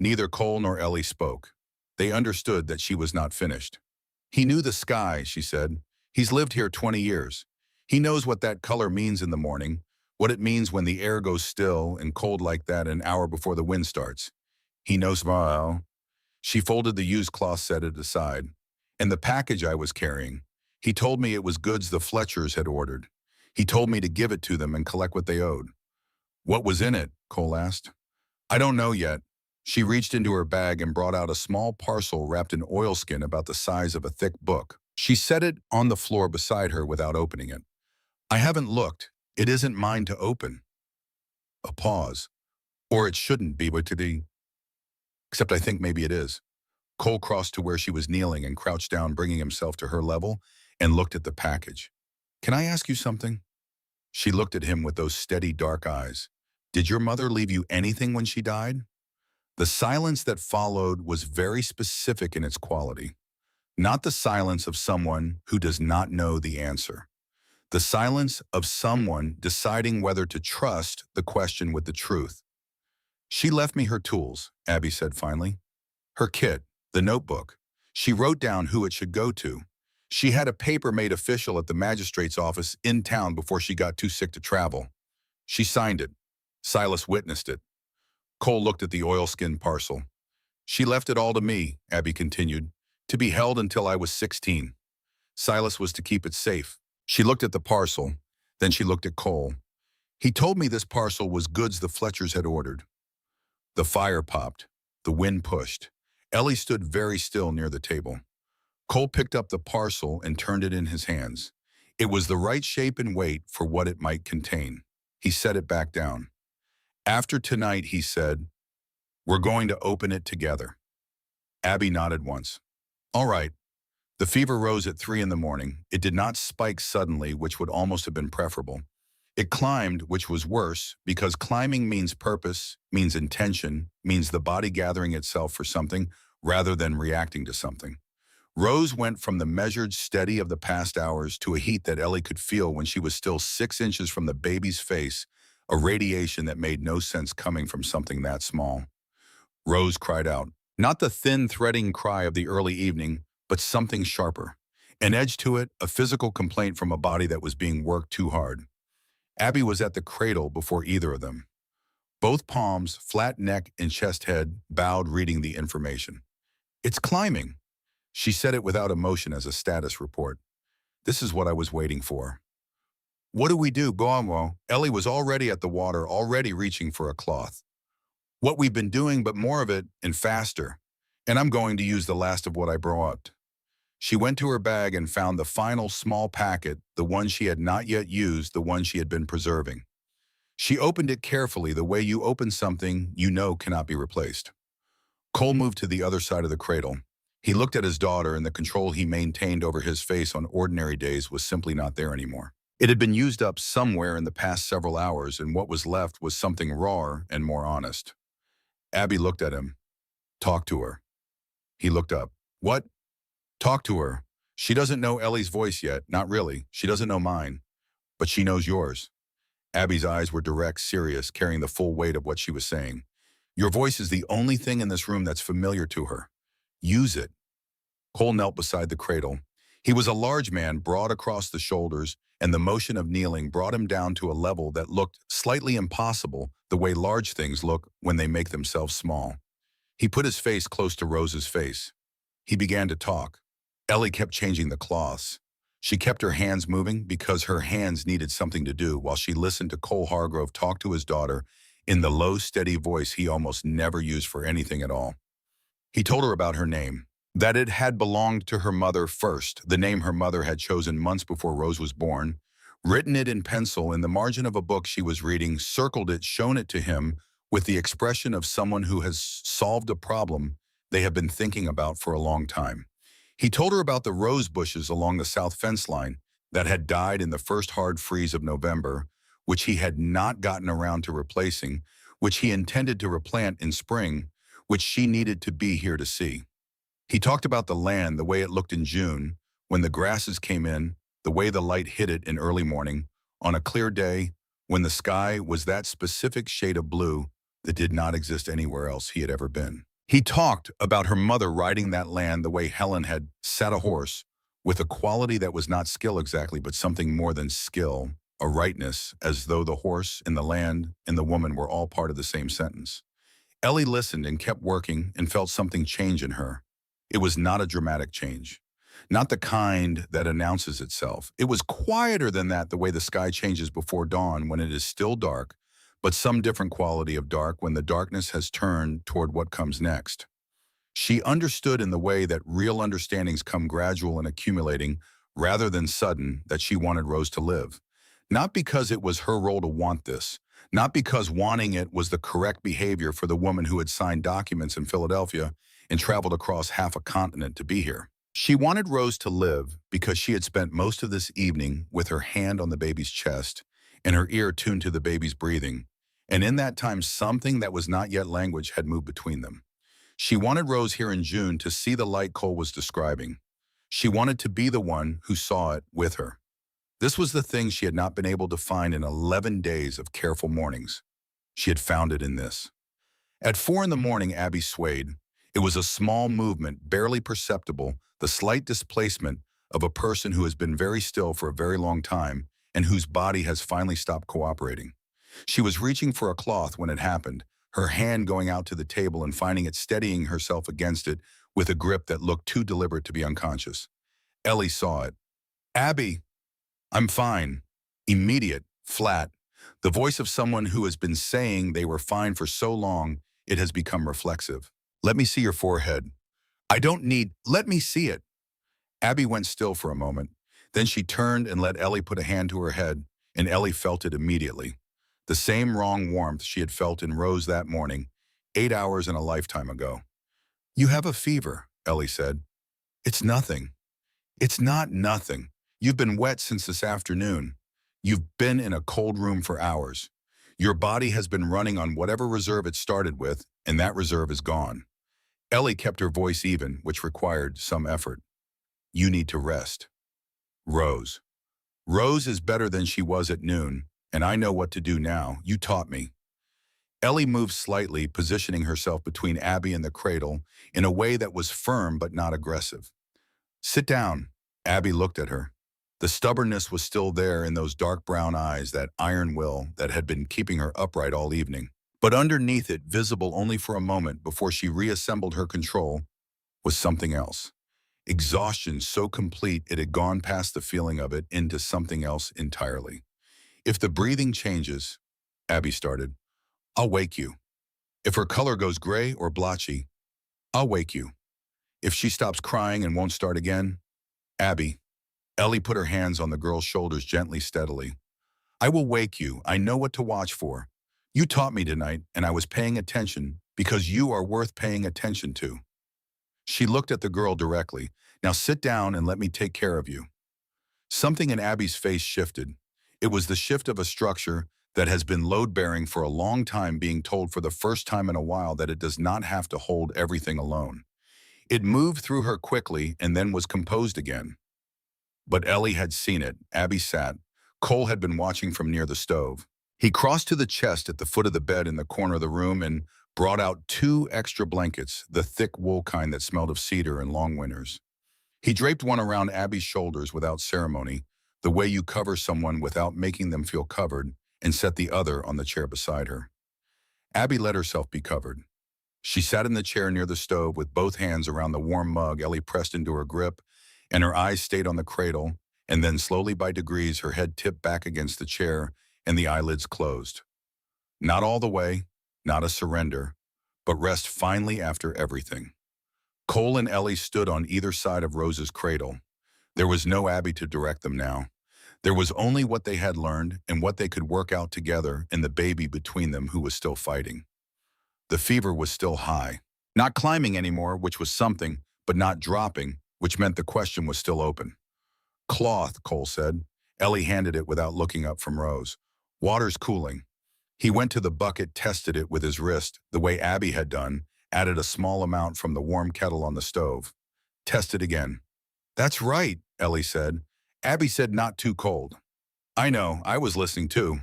Neither Cole nor Ellie spoke. They understood that she was not finished. "He knew the sky," she said. "He's lived here 20 years. He knows what that color means in the morning, what it means when the air goes still and cold like that an hour before the wind starts. He knows well." She folded the used cloth, set it aside. "And the package I was carrying. He told me it was goods the Fletchers had ordered. He told me to give it to them and collect what they owed." "What was in it?" Cole asked. "I don't know yet." She reached into her bag and brought out a small parcel wrapped in oilskin about the size of a thick book. She set it on the floor beside her without opening it. "I haven't looked. It isn't mine to open." A pause. "Or it shouldn't be, but except I think maybe it is." Cole crossed to where she was kneeling and crouched down, bringing himself to her level, and looked at the package. "Can I ask you something?" She looked at him with those steady, dark eyes. "Did your mother leave you anything when she died?" The silence that followed was very specific in its quality. Not the silence of someone who does not know the answer. The silence of someone deciding whether to trust the question with the truth. "She left me her tools," Abby said finally. "Her kit, the notebook. She wrote down who it should go to. She had a paper made official at the magistrate's office in town before she got too sick to travel. She signed it. Silas witnessed it." Cole looked at the oilskin parcel. "She left it all to me," Abby continued, "to be held until I was 16. Silas was to keep it safe." She looked at the parcel. Then she looked at Cole. "He told me this parcel was goods the Fletchers had ordered." The fire popped. The wind pushed. Ellie stood very still near the table. Cole picked up the parcel and turned it in his hands. It was the right shape and weight for what it might contain. He set it back down. After tonight, he said, "We're going to open it together." Abby nodded once. All right. The fever rose at 3 in the morning. It did not spike suddenly, which would almost have been preferable. It climbed, which was worse, because climbing means purpose, means intention, means the body gathering itself for something rather than reacting to something. Rose went from the measured steady of the past hours to a heat that Ellie could feel when she was still 6 inches from the baby's face, a radiation that made no sense coming from something that small. Rose cried out, not the thin, threading cry of the early evening, but something sharper. An edge to it, a physical complaint from a body that was being worked too hard. Abby was at the cradle before either of them. Both palms, flat neck and chest head, bowed reading the information. It's climbing. She said it without emotion as a status report. This is what I was waiting for. What do we do, Guamo? Ellie was already at the water, already reaching for a cloth. What we've been doing, but more of it and faster. And I'm going to use the last of what I brought. She went to her bag and found the final small packet, the one she had not yet used, the one she had been preserving. She opened it carefully, the way you open something you know cannot be replaced. Cole moved to the other side of the cradle. He looked at his daughter, and the control he maintained over his face on ordinary days was simply not there anymore. It had been used up somewhere in the past several hours, and what was left was something rawer and more honest. Abby looked at him. Talk to her. He looked up. What? Talk to her. She doesn't know Ellie's voice yet. Not really. She doesn't know mine. But she knows yours. Abby's eyes were direct, serious, carrying the full weight of what she was saying. Your voice is the only thing in this room that's familiar to her. Use it. Cole knelt beside the cradle. He was a large man, broad across the shoulders, and the motion of kneeling brought him down to a level that looked slightly impossible, the way large things look when they make themselves small. He put his face close to Rose's face. He began to talk. Ellie kept changing the cloths. She kept her hands moving because her hands needed something to do while she listened to Cole Hargrove talk to his daughter in the low, steady voice he almost never used for anything at all. He told her about her name, that it had belonged to her mother first, the name her mother had chosen months before Rose was born, written it in pencil in the margin of a book she was reading, circled it, shown it to him with the expression of someone who has solved a problem they have been thinking about for a long time. He told her about the rose bushes along the south fence line that had died in the first hard freeze of November, which he had not gotten around to replacing, which he intended to replant in spring, which she needed to be here to see. He talked about the land, the way it looked in June, when the grasses came in, the way the light hit it in early morning, on a clear day, when the sky was that specific shade of blue that did not exist anywhere else he had ever been. He talked about her mother riding that land the way Helen had sat a horse, with a quality that was not skill exactly, but something more than skill, a rightness, as though the horse and the land and the woman were all part of the same sentence. Ellie listened and kept working and felt something change in her. It was not a dramatic change, not the kind that announces itself. It was quieter than that, the way the sky changes before dawn when it is still dark, but some different quality of dark when the darkness has turned toward what comes next. She understood in the way that real understandings come gradual and accumulating rather than sudden, that she wanted Rose to live. Not because it was her role to want this, not because wanting it was the correct behavior for the woman who had signed documents in Philadelphia and traveled across half a continent to be here. She wanted Rose to live because she had spent most of this evening with her hand on the baby's chest and her ear tuned to the baby's breathing, and in that time something that was not yet language had moved between them. She wanted Rose here in June to see the light Cole was describing. She wanted to be the one who saw it with her. This was the thing she had not been able to find in 11 days of careful mornings. She had found it in this. At 4 in the morning, Abby swayed. It was a small movement, barely perceptible, the slight displacement of a person who has been very still for a very long time and whose body has finally stopped cooperating. She was reaching for a cloth when it happened, her hand going out to the table and finding it, steadying herself against it with a grip that looked too deliberate to be unconscious. Ellie saw it. Abby, I'm fine. Immediate, flat. The voice of someone who has been saying they were fine for so long, it has become reflexive. Let me see your forehead. I don't need, let me see it. Abby went still for a moment. Then she turned and let Ellie put a hand to her head, and Ellie felt it immediately. The same wrong warmth she had felt in Rose that morning, 8 hours and a lifetime ago. You have a fever, Ellie said. It's nothing. It's not nothing. You've been wet since this afternoon. You've been in a cold room for hours. Your body has been running on whatever reserve it started with, and that reserve is gone. Ellie kept her voice even, which required some effort. You need to rest. Rose. Rose is better than she was at noon, and I know what to do now. You taught me. Ellie moved slightly, positioning herself between Abby and the cradle in a way that was firm but not aggressive. Sit down. Abby looked at her. The stubbornness was still there in those dark brown eyes, that iron will that had been keeping her upright all evening. But underneath it, visible only for a moment before she reassembled her control, was something else. Exhaustion so complete it had gone past the feeling of it into something else entirely. If the breathing changes, Abby started, I'll wake you. If her color goes gray or blotchy, I'll wake you. If she stops crying and won't start again, Abby. Ellie put her hands on the girl's shoulders gently, steadily. I will wake you. I know what to watch for. You taught me tonight, and I was paying attention because you are worth paying attention to. She looked at the girl directly. Now sit down and let me take care of you. Something in Abby's face shifted. It was the shift of a structure that has been load-bearing for a long time being told for the first time in a while that it does not have to hold everything alone. It moved through her quickly and then was composed again. But Ellie had seen it. Abby sat. Cole had been watching from near the stove. He crossed to the chest at the foot of the bed in the corner of the room and brought out 2 extra blankets, the thick wool kind that smelled of cedar in long winters. He draped one around Abby's shoulders without ceremony, the way you cover someone without making them feel covered, and set the other on the chair beside her. Abby let herself be covered. She sat in the chair near the stove with both hands around the warm mug Ellie pressed into her grip, and her eyes stayed on the cradle, and then slowly by degrees her head tipped back against the chair and the eyelids closed. Not all the way, not a surrender, but rest finally after everything. Cole and Ellie stood on either side of Rose's cradle. There was no Abby to direct them now. There was only what they had learned and what they could work out together and the baby between them who was still fighting. The fever was still high. Not climbing anymore, which was something, but not dropping, which meant the question was still open. Cloth, Cole said. Ellie handed it without looking up from Rose. Water's cooling. He went to the bucket, tested it with his wrist, the way Abby had done, added a small amount from the warm kettle on the stove. Tested again. That's right, Ellie said. Abby said not too cold. I know, I was listening too.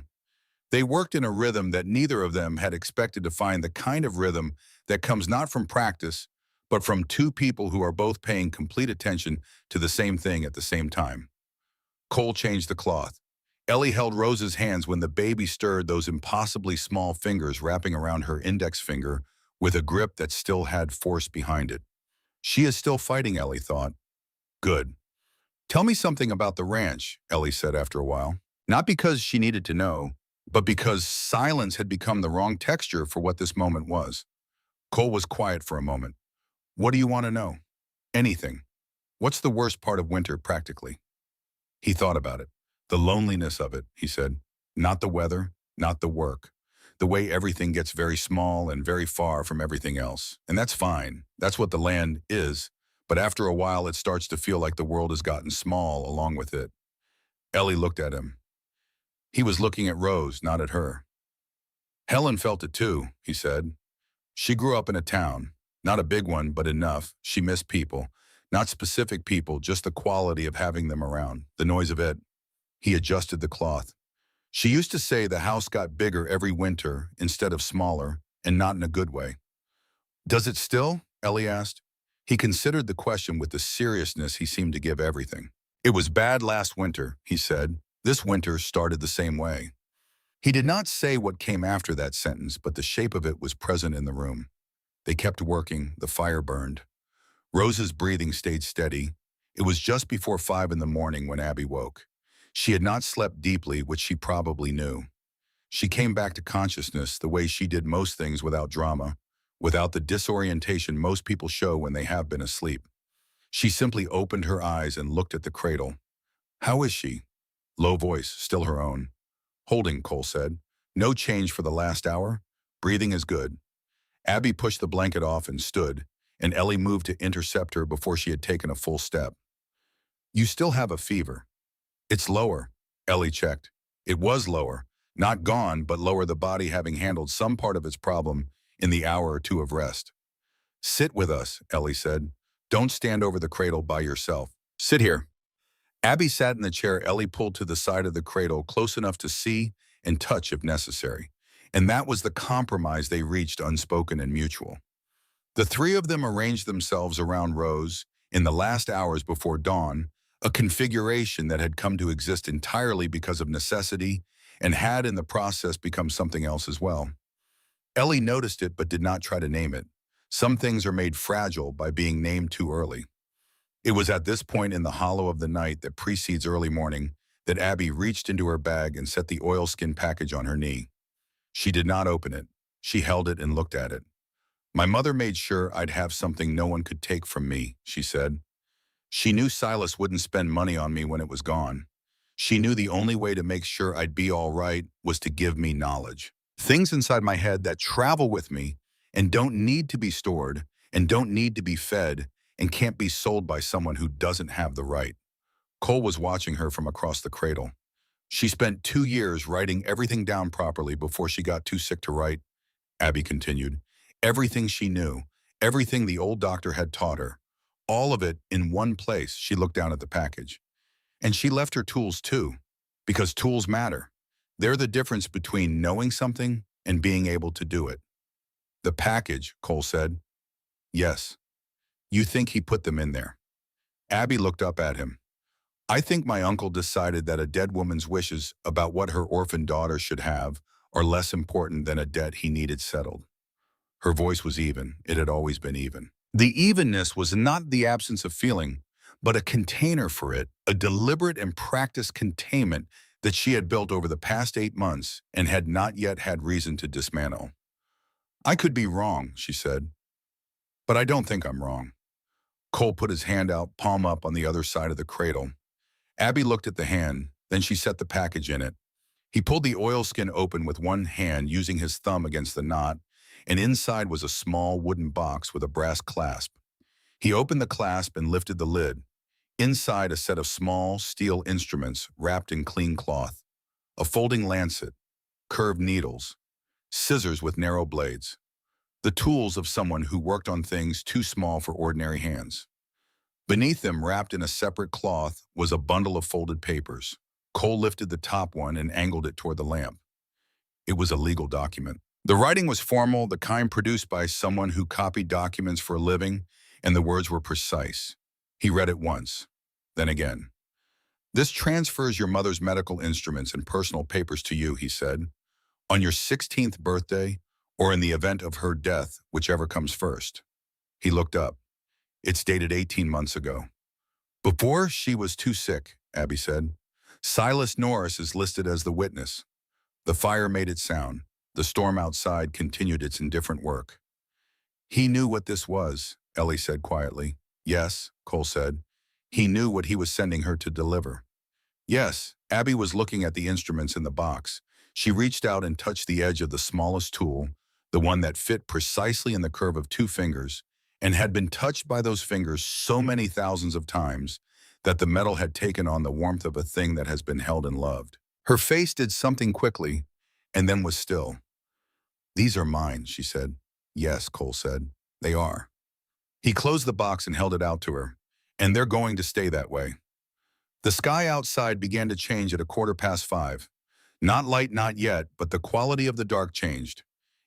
They worked in a rhythm that neither of them had expected to find, the kind of rhythm that comes not from practice, but from 2 people who are both paying complete attention to the same thing at the same time. Cole changed the cloth. Ellie held Rose's hands when the baby stirred, those impossibly small fingers wrapping around her index finger with a grip that still had force behind it. She is still fighting, Ellie thought. Good. Tell me something about the ranch, Ellie said after a while. Not because she needed to know, but because silence had become the wrong texture for what this moment was. Cole was quiet for a moment. What do you want to know? Anything. What's the worst part of winter, practically? He thought about it. The loneliness of it, he said. Not the weather, not the work. The way everything gets very small and very far from everything else. And that's fine. That's what the land is. But after a while, it starts to feel like the world has gotten small along with it. Ellie looked at him. He was looking at Rose, not at her. Helen felt it too, he said. She grew up in a town. Not a big one, but enough. She missed people. Not specific people, just the quality of having them around, the noise of it. He adjusted the cloth. She used to say the house got bigger every winter instead of smaller, and not in a good way. Does it still? Ellie asked. He considered the question with the seriousness he seemed to give everything. It was bad last winter, he said. This winter started the same way. He did not say what came after that sentence, but the shape of it was present in the room. They kept working, the fire burned. Rose's breathing stayed steady. It was just before 5 in the morning when Abby woke. She had not slept deeply, which she probably knew. She came back to consciousness the way she did most things without drama, without the disorientation most people show when they have been asleep. She simply opened her eyes and looked at the cradle. "How is she?" Low voice, still her own. "Holding," Cole said. "No change for the last hour. Breathing is good." Abby pushed the blanket off and stood, and Ellie moved to intercept her before she had taken a full step. "You still have a fever." "It's lower," Ellie checked. It was lower. Not gone, but lower, the body having handled some part of its problem in the hour or two of rest. "Sit with us," Ellie said. "Don't stand over the cradle by yourself. Sit here." Abby sat in the chair Ellie pulled to the side of the cradle, close enough to see and touch if necessary. And that was the compromise they reached, unspoken and mutual. The three of them arranged themselves around Rose in the last hours before dawn, a configuration that had come to exist entirely because of necessity and had in the process become something else as well. Ellie noticed it but did not try to name it. Some things are made fragile by being named too early. It was at this point in the hollow of the night that precedes early morning that Abby reached into her bag and set the oilskin package on her knee. She did not open it. She held it and looked at it. "My mother made sure I'd have something no one could take from me," she said. "She knew Silas wouldn't spend money on me when it was gone. She knew the only way to make sure I'd be all right was to give me knowledge. Things inside my head that travel with me and don't need to be stored and don't need to be fed and can't be sold by someone who doesn't have the right." Cole was watching her from across the cradle. "She spent 2 years writing everything down properly before she got too sick to write," Abby continued. "Everything she knew, everything the old doctor had taught her, all of it in one place." She looked down at the package. "And she left her tools too, because tools matter. They're the difference between knowing something and being able to do it." "The package," Cole said. "Yes. You think he put them in there?" Abby looked up at him. "I think my uncle decided that a dead woman's wishes about what her orphan daughter should have are less important than a debt he needed settled." Her voice was even. It had always been even. The evenness was not the absence of feeling, but a container for it, a deliberate and practiced containment that she had built over the past 8 months and had not yet had reason to dismantle. "I could be wrong," she said, "but I don't think I'm wrong." Cole put his hand out, palm up, on the other side of the cradle. Abby looked at the hand, then she set the package in it. He pulled the oilskin open with one hand, using his thumb against the knot, and inside was a small wooden box with a brass clasp. He opened the clasp and lifted the lid. Inside, a set of small steel instruments wrapped in clean cloth, a folding lancet, curved needles, scissors with narrow blades, the tools of someone who worked on things too small for ordinary hands. Beneath them, wrapped in a separate cloth, was a bundle of folded papers. Cole lifted the top one and angled it toward the lamp. It was a legal document. The writing was formal, the kind produced by someone who copied documents for a living, and the words were precise. He read it once, then again. "This transfers your mother's medical instruments and personal papers to you," he said, "on your 16th birthday or in the event of her death, whichever comes first." He looked up. "It's dated 18 months ago." "Before she was too sick," Abby said. "Silas Norris is listed as the witness." The fire made its sound. The storm outside continued its indifferent work. "He knew what this was," Ellie said quietly. "Yes," Cole said. "He knew what he was sending her to deliver." "Yes." Abby was looking at the instruments in the box. She reached out and touched the edge of the smallest tool, the one that fit precisely in the curve of 2 fingers, and had been touched by those fingers so many thousands of times that the metal had taken on the warmth of a thing that has been held and loved. Her face did something quickly, and then was still. "These are mine," she said. "Yes," Cole said. "They are." He closed the box and held it out to her. "And they're going to stay that way." The sky outside began to change at 5:15. Not light, not yet, but the quality of the dark changed.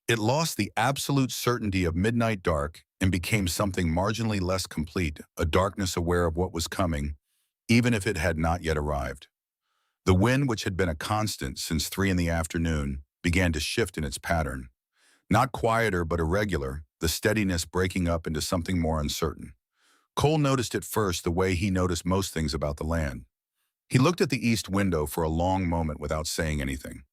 It lost the absolute certainty of midnight dark and became something marginally less complete, a darkness aware of what was coming, even if it had not yet arrived. The wind, which had been a constant since 3 in the afternoon, began to shift in its pattern. Not quieter, but irregular, the steadiness breaking up into something more uncertain. Cole noticed at first the way he noticed most things about the land. He looked at the east window for a long moment without saying anything.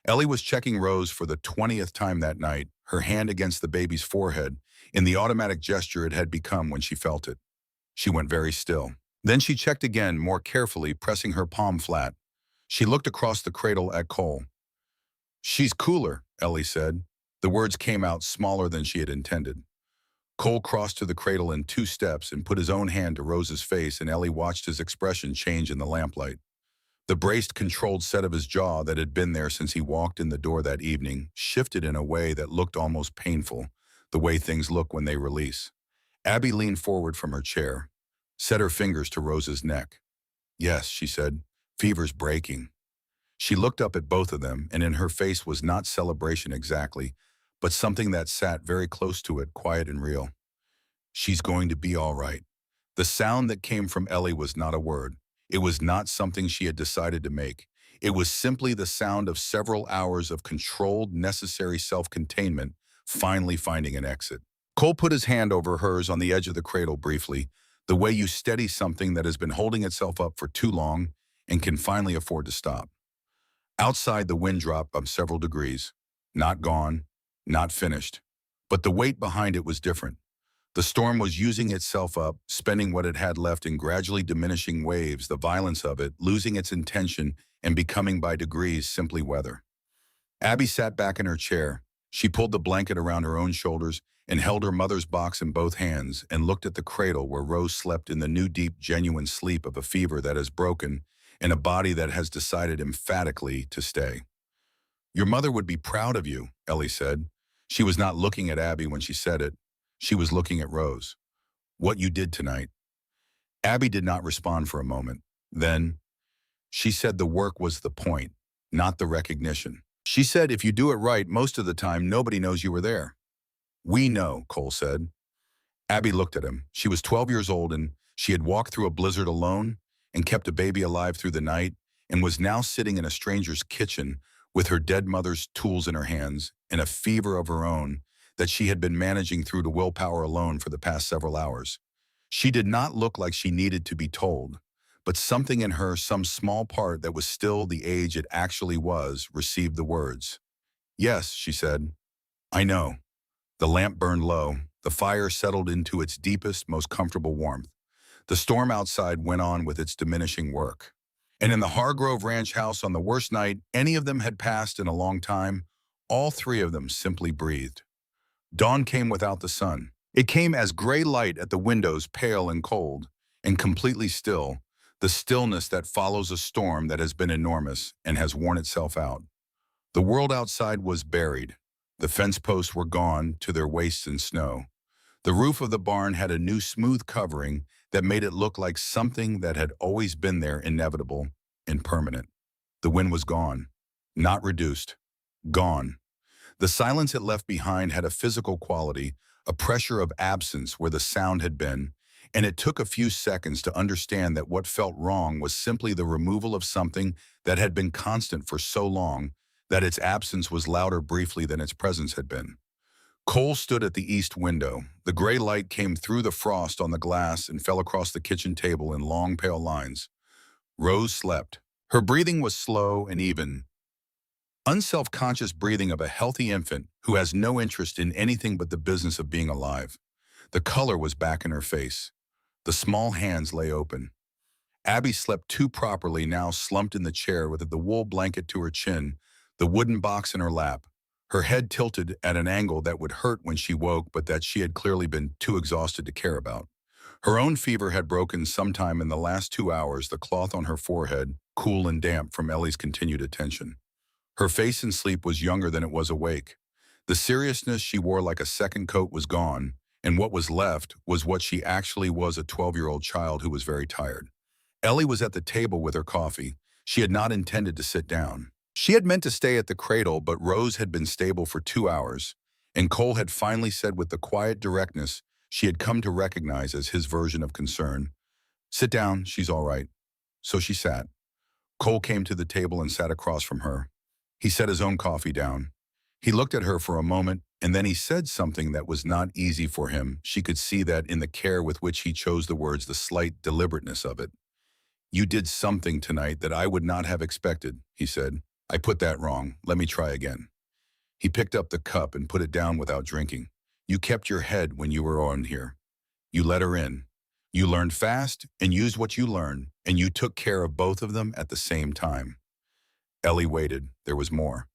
Ellie was checking Rose for the 20th time that night, her hand against the baby's forehead, in the automatic gesture it had become when she felt it. She went very still. Then she checked again, more carefully, pressing her palm flat. She looked across the cradle at Cole. "She's cooler," Ellie said. The words came out smaller than she had intended. Cole crossed to the cradle in 2 steps and put his own hand to Rose's face, and Ellie watched his expression change in the lamplight. The braced, controlled set of his jaw that had been there since he walked in the door that evening shifted in a way that looked almost painful, the way things look when they release. Abby leaned forward from her chair, set her fingers to Rose's neck. "Yes," she said, "fever's breaking." She looked up at both of them, and in her face was not celebration exactly, but something that sat very close to it, quiet and real. "She's going to be all right." The sound that came from Ellie was not a word. It was not something she had decided to make. It was simply the sound of several hours of controlled, necessary self-containment finally finding an exit. Cole put his hand over hers on the edge of the cradle briefly, the way you steady something that has been holding itself up for too long and can finally afford to stop. Outside, the wind dropped up several degrees. Not gone, not finished. But the weight behind it was different. The storm was using itself up, spending what it had left in gradually diminishing waves, the violence of it, losing its intention and becoming by degrees simply weather. Abby sat back in her chair. She pulled the blanket around her own shoulders and held her mother's box in both hands and looked at the cradle where Rose slept in the new deep, genuine sleep of a fever that has broken and a body that has decided emphatically to stay. "Your mother would be proud of you," Ellie said. She was not looking at Abby when she said it. She was looking at Rose. "What you did tonight." Abby did not respond for a moment. Then, she said the work was the point, not the recognition. She said if you do it right, most of the time nobody knows you were there. "We know," Cole said. Abby looked at him. She was 12 years old and she had walked through a blizzard alone and kept a baby alive through the night and was now sitting in a stranger's kitchen with her dead mother's tools in her hands and a fever of her own that she had been managing through to willpower alone for the past several hours. She did not look like she needed to be told, but something in her, some small part that was still the age it actually was, received the words. "Yes," she said. "I know." The lamp burned low. The fire settled into its deepest, most comfortable warmth. The storm outside went on with its diminishing work. And in the Hargrove Ranch house on the worst night any of them had passed in a long time, all three of them simply breathed. Dawn came without the sun. It came as gray light at the windows, pale and cold, and completely still, the stillness that follows a storm that has been enormous and has worn itself out. The world outside was buried. The fence posts were gone to their waists in snow. The roof of the barn had a new smooth covering that made it look like something that had always been there, inevitable and permanent. The wind was gone, not reduced, gone. The silence it left behind had a physical quality, a pressure of absence where the sound had been, and it took a few seconds to understand that what felt wrong was simply the removal of something that had been constant for so long that its absence was louder briefly than its presence had been. Cole stood at the east window. The gray light came through the frost on the glass and fell across the kitchen table in long, pale lines. Rose slept. Her breathing was slow and even, unself-conscious breathing of a healthy infant who has no interest in anything but the business of being alive. The color was back in her face. The small hands lay open. Abby slept too properly, now slumped in the chair with the wool blanket to her chin, the wooden box in her lap, her head tilted at an angle that would hurt when she woke but that she had clearly been too exhausted to care about. Her own fever had broken sometime in the last 2 hours, the cloth on her forehead, cool and damp from Ellie's continued attention. Her face in sleep was younger than it was awake. The seriousness she wore like a second coat was gone, and what was left was what she actually was, a 12-year-old child who was very tired. Ellie was at the table with her coffee. She had not intended to sit down. She had meant to stay at the cradle, but Rose had been stable for 2 hours, and Cole had finally said with the quiet directness she had come to recognize as his version of concern, "Sit down, she's all right." So she sat. Cole came to the table and sat across from her. He set his own coffee down. He looked at her for a moment, and then he said something that was not easy for him. She could see that in the care with which he chose the words, the slight deliberateness of it. "You did something tonight that I would not have expected," he said. I put that wrong. Let me try again. He picked up the cup and put it down without drinking. You kept your head when you were on here. You let her in. You learned fast and used what you learned, and you took care of both of them at the same time. Ellie waited. There was more.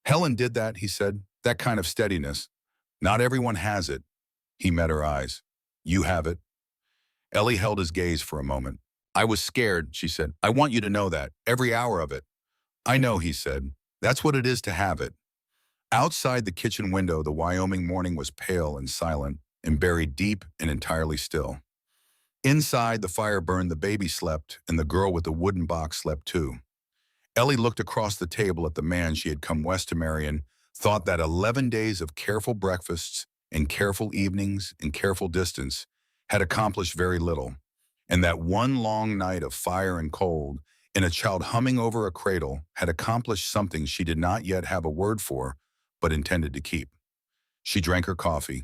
Helen did that, he said. That kind of steadiness. Not everyone has it. He met her eyes. You have it. Ellie held his gaze for a moment. I was scared, she said. I want you to know that. Every hour of it. I know, he said. That's what it is to have it. Outside the kitchen window, the Wyoming morning was pale and silent and buried deep and entirely still. Inside, the fire burned, the baby slept, and the girl with the wooden box slept too. Ellie looked across the table at the man she had come west to marry and thought that 11 days of careful breakfasts and careful evenings and careful distance had accomplished very little, and that one long night of fire and cold and a child humming over a cradle had accomplished something she did not yet have a word for, but intended to keep. She drank her coffee.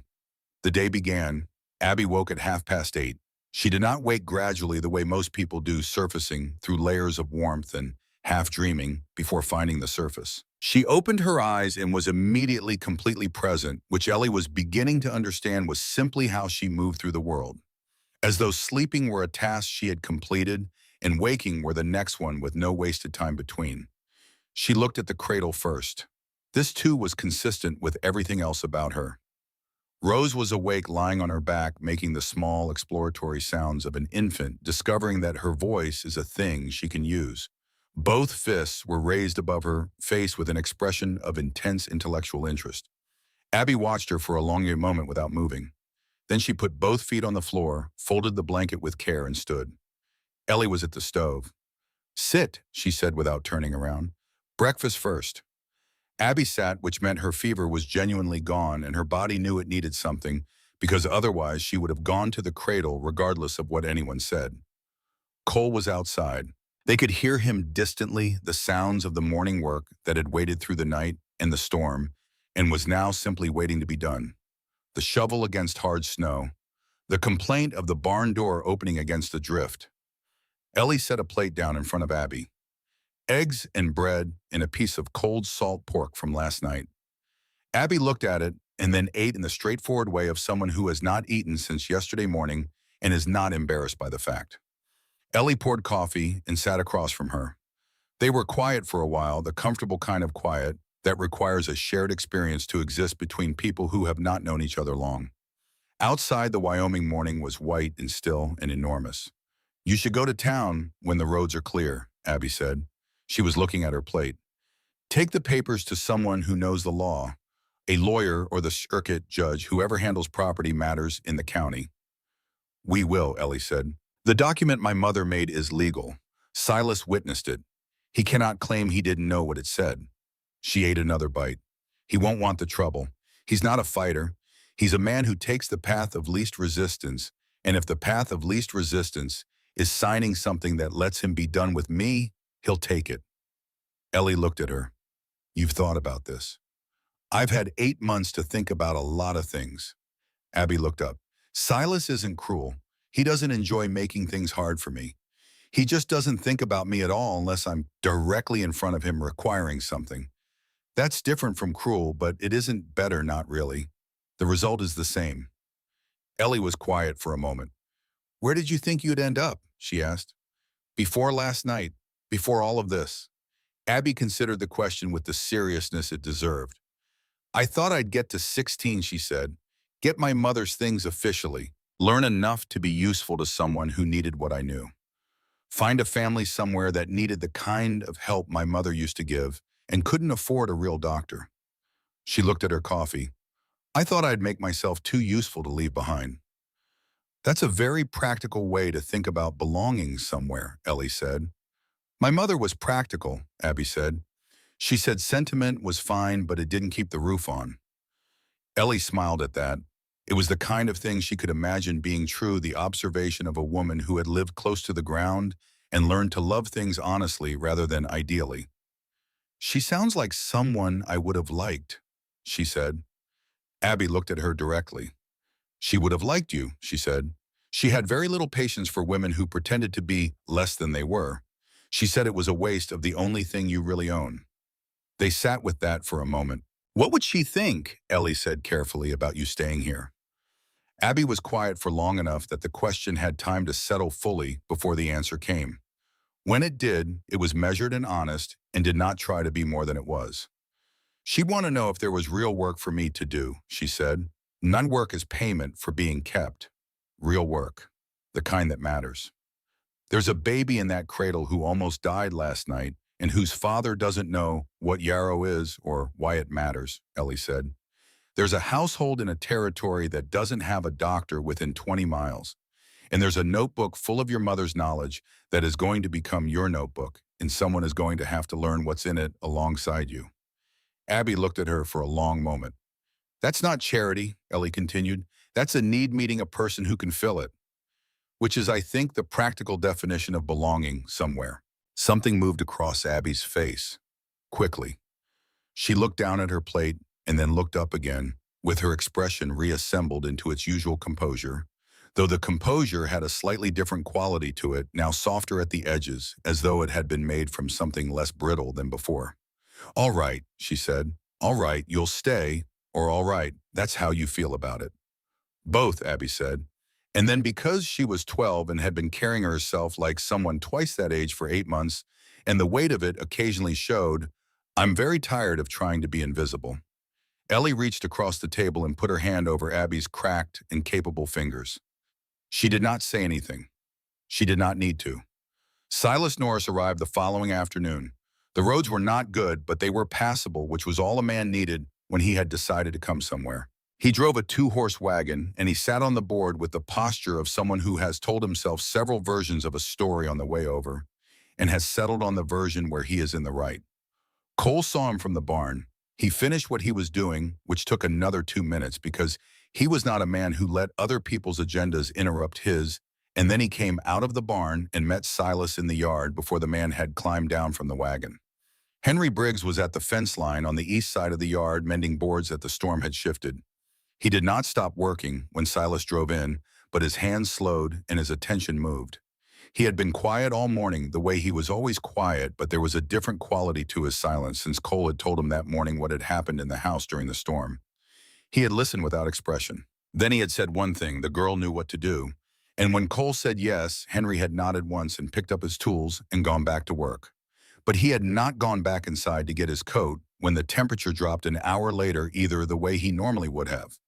The day began. Abby woke at 8:30. She did not wake gradually the way most people do, surfacing through layers of warmth and half dreaming before finding the surface. She opened her eyes and was immediately completely present, which Ellie was beginning to understand was simply how she moved through the world. As though sleeping were a task she had completed and waking were the next one with no wasted time between. She looked at the cradle first. This too was consistent with everything else about her. Rose was awake, lying on her back, making the small exploratory sounds of an infant, discovering that her voice is a thing she can use. Both fists were raised above her face with an expression of intense intellectual interest. Abby watched her for a long moment without moving. Then she put both feet on the floor, folded the blanket with care, and stood. Ellie was at the stove. Sit, she said without turning around. Breakfast first. Abby sat, which meant her fever was genuinely gone and her body knew it needed something, because otherwise she would have gone to the cradle regardless of what anyone said. Cole was outside. They could hear him distantly, the sounds of the morning work that had waited through the night and the storm, and was now simply waiting to be done. The shovel against hard snow. The complaint of the barn door opening against the drift. Ellie set a plate down in front of Abby. Eggs and bread and a piece of cold salt pork from last night. Abby looked at it and then ate in the straightforward way of someone who has not eaten since yesterday morning and is not embarrassed by the fact. Ellie poured coffee and sat across from her. They were quiet for a while, the comfortable kind of quiet that requires a shared experience to exist between people who have not known each other long. Outside, the Wyoming morning was white and still and enormous. You should go to town when the roads are clear, Abby said. She was looking at her plate. Take the papers to someone who knows the law, a lawyer or the circuit judge, whoever handles property matters in the county. We will, Ellie said. The document my mother made is legal. Silas witnessed it. He cannot claim he didn't know what it said. She ate another bite. He won't want the trouble. He's not a fighter. He's a man who takes the path of least resistance, and if the path of least resistance is signing something that lets him be done with me, he'll take it. Ellie looked at her. You've thought about this. I've had 8 months to think about a lot of things. Abby looked up. Silas isn't cruel. He doesn't enjoy making things hard for me. He just doesn't think about me at all unless I'm directly in front of him requiring something. That's different from cruel, but it isn't better, not really. The result is the same. Ellie was quiet for a moment. Where did you think you'd end up? She asked. Before last night, before all of this. Abby considered the question with the seriousness it deserved. I thought I'd get to 16, she said. Get my mother's things officially. Learn enough to be useful to someone who needed what I knew. Find a family somewhere that needed the kind of help my mother used to give and couldn't afford a real doctor. She looked at her coffee. I thought I'd make myself too useful to leave behind. That's a very practical way to think about belonging somewhere, Ellie said. My mother was practical, Abby said. She said sentiment was fine, but it didn't keep the roof on. Ellie smiled at that. It was the kind of thing she could imagine being true, the observation of a woman who had lived close to the ground and learned to love things honestly rather than ideally. She sounds like someone I would have liked, she said. Abby looked at her directly. She would have liked you, she said. She had very little patience for women who pretended to be less than they were. She said it was a waste of the only thing you really own. They sat with that for a moment. What would she think, Ellie said carefully, about you staying here? Abby was quiet for long enough that the question had time to settle fully before the answer came. When it did, it was measured and honest and did not try to be more than it was. She'd want to know if there was real work for me to do, she said. None work is payment for being kept. Real work. The kind that matters. There's a baby in that cradle who almost died last night and whose father doesn't know what yarrow is or why it matters, Ellie said. There's a household in a territory that doesn't have a doctor within 20 miles. And there's a notebook full of your mother's knowledge that is going to become your notebook, and someone is going to have to learn what's in it alongside you. Abby looked at her for a long moment. That's not charity, Ellie continued. That's a need meeting a person who can fill it. Which is, I think, the practical definition of belonging somewhere. Something moved across Abby's face. Quickly. She looked down at her plate and then looked up again, with her expression reassembled into its usual composure, though the composure had a slightly different quality to it, now softer at the edges, as though it had been made from something less brittle than before. All right, she said. All right, you'll stay, or all right, that's how you feel about it. Both, Abby said. And then because she was 12 and had been carrying herself like someone twice that age for 8 months, and the weight of it occasionally showed, I'm very tired of trying to be invisible. Ellie reached across the table and put her hand over Abby's cracked and capable fingers. She did not say anything. She did not need to. Silas Norris arrived the following afternoon. The roads were not good, but they were passable, which was all a man needed when he had decided to come somewhere. He drove a 2-horse wagon, and he sat on the board with the posture of someone who has told himself several versions of a story on the way over, and has settled on the version where he is in the right. Cole saw him from the barn. He finished what he was doing, which took another 2 minutes because he was not a man who let other people's agendas interrupt his, and then he came out of the barn and met Silas in the yard before the man had climbed down from the wagon. Henry Briggs was at the fence line on the east side of the yard mending boards that the storm had shifted. He did not stop working when Silas drove in, but his hands slowed and his attention moved. He had been quiet all morning, the way he was always quiet, but there was a different quality to his silence since Cole had told him that morning what had happened in the house during the storm. He had listened without expression. Then he had said one thing, the girl knew what to do. And when Cole said yes, Henry had nodded once and picked up his tools and gone back to work. But he had not gone back inside to get his coat when the temperature dropped an hour later either the way he normally would have.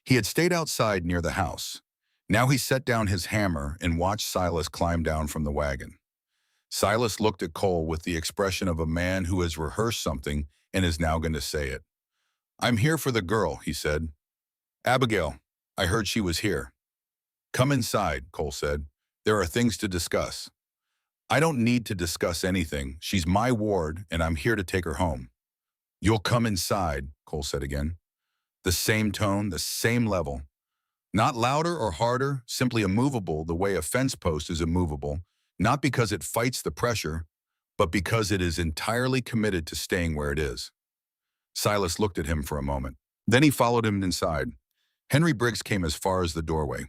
He had stayed outside near the house. Now he set down his hammer and watched Silas climb down from the wagon. Silas looked at Cole with the expression of a man who has rehearsed something and is now going to say it. I'm here for the girl, he said. Abigail, I heard she was here. Come inside, Cole said. There are things to discuss. I don't need to discuss anything. She's my ward, and I'm here to take her home. You'll come inside, Cole said again. The same tone, the same level. Not louder or harder, simply immovable the way a fence post is immovable, not because it fights the pressure, but because it is entirely committed to staying where it is. Silas looked at him for a moment. Then he followed him inside. Henry Briggs came as far as the doorway.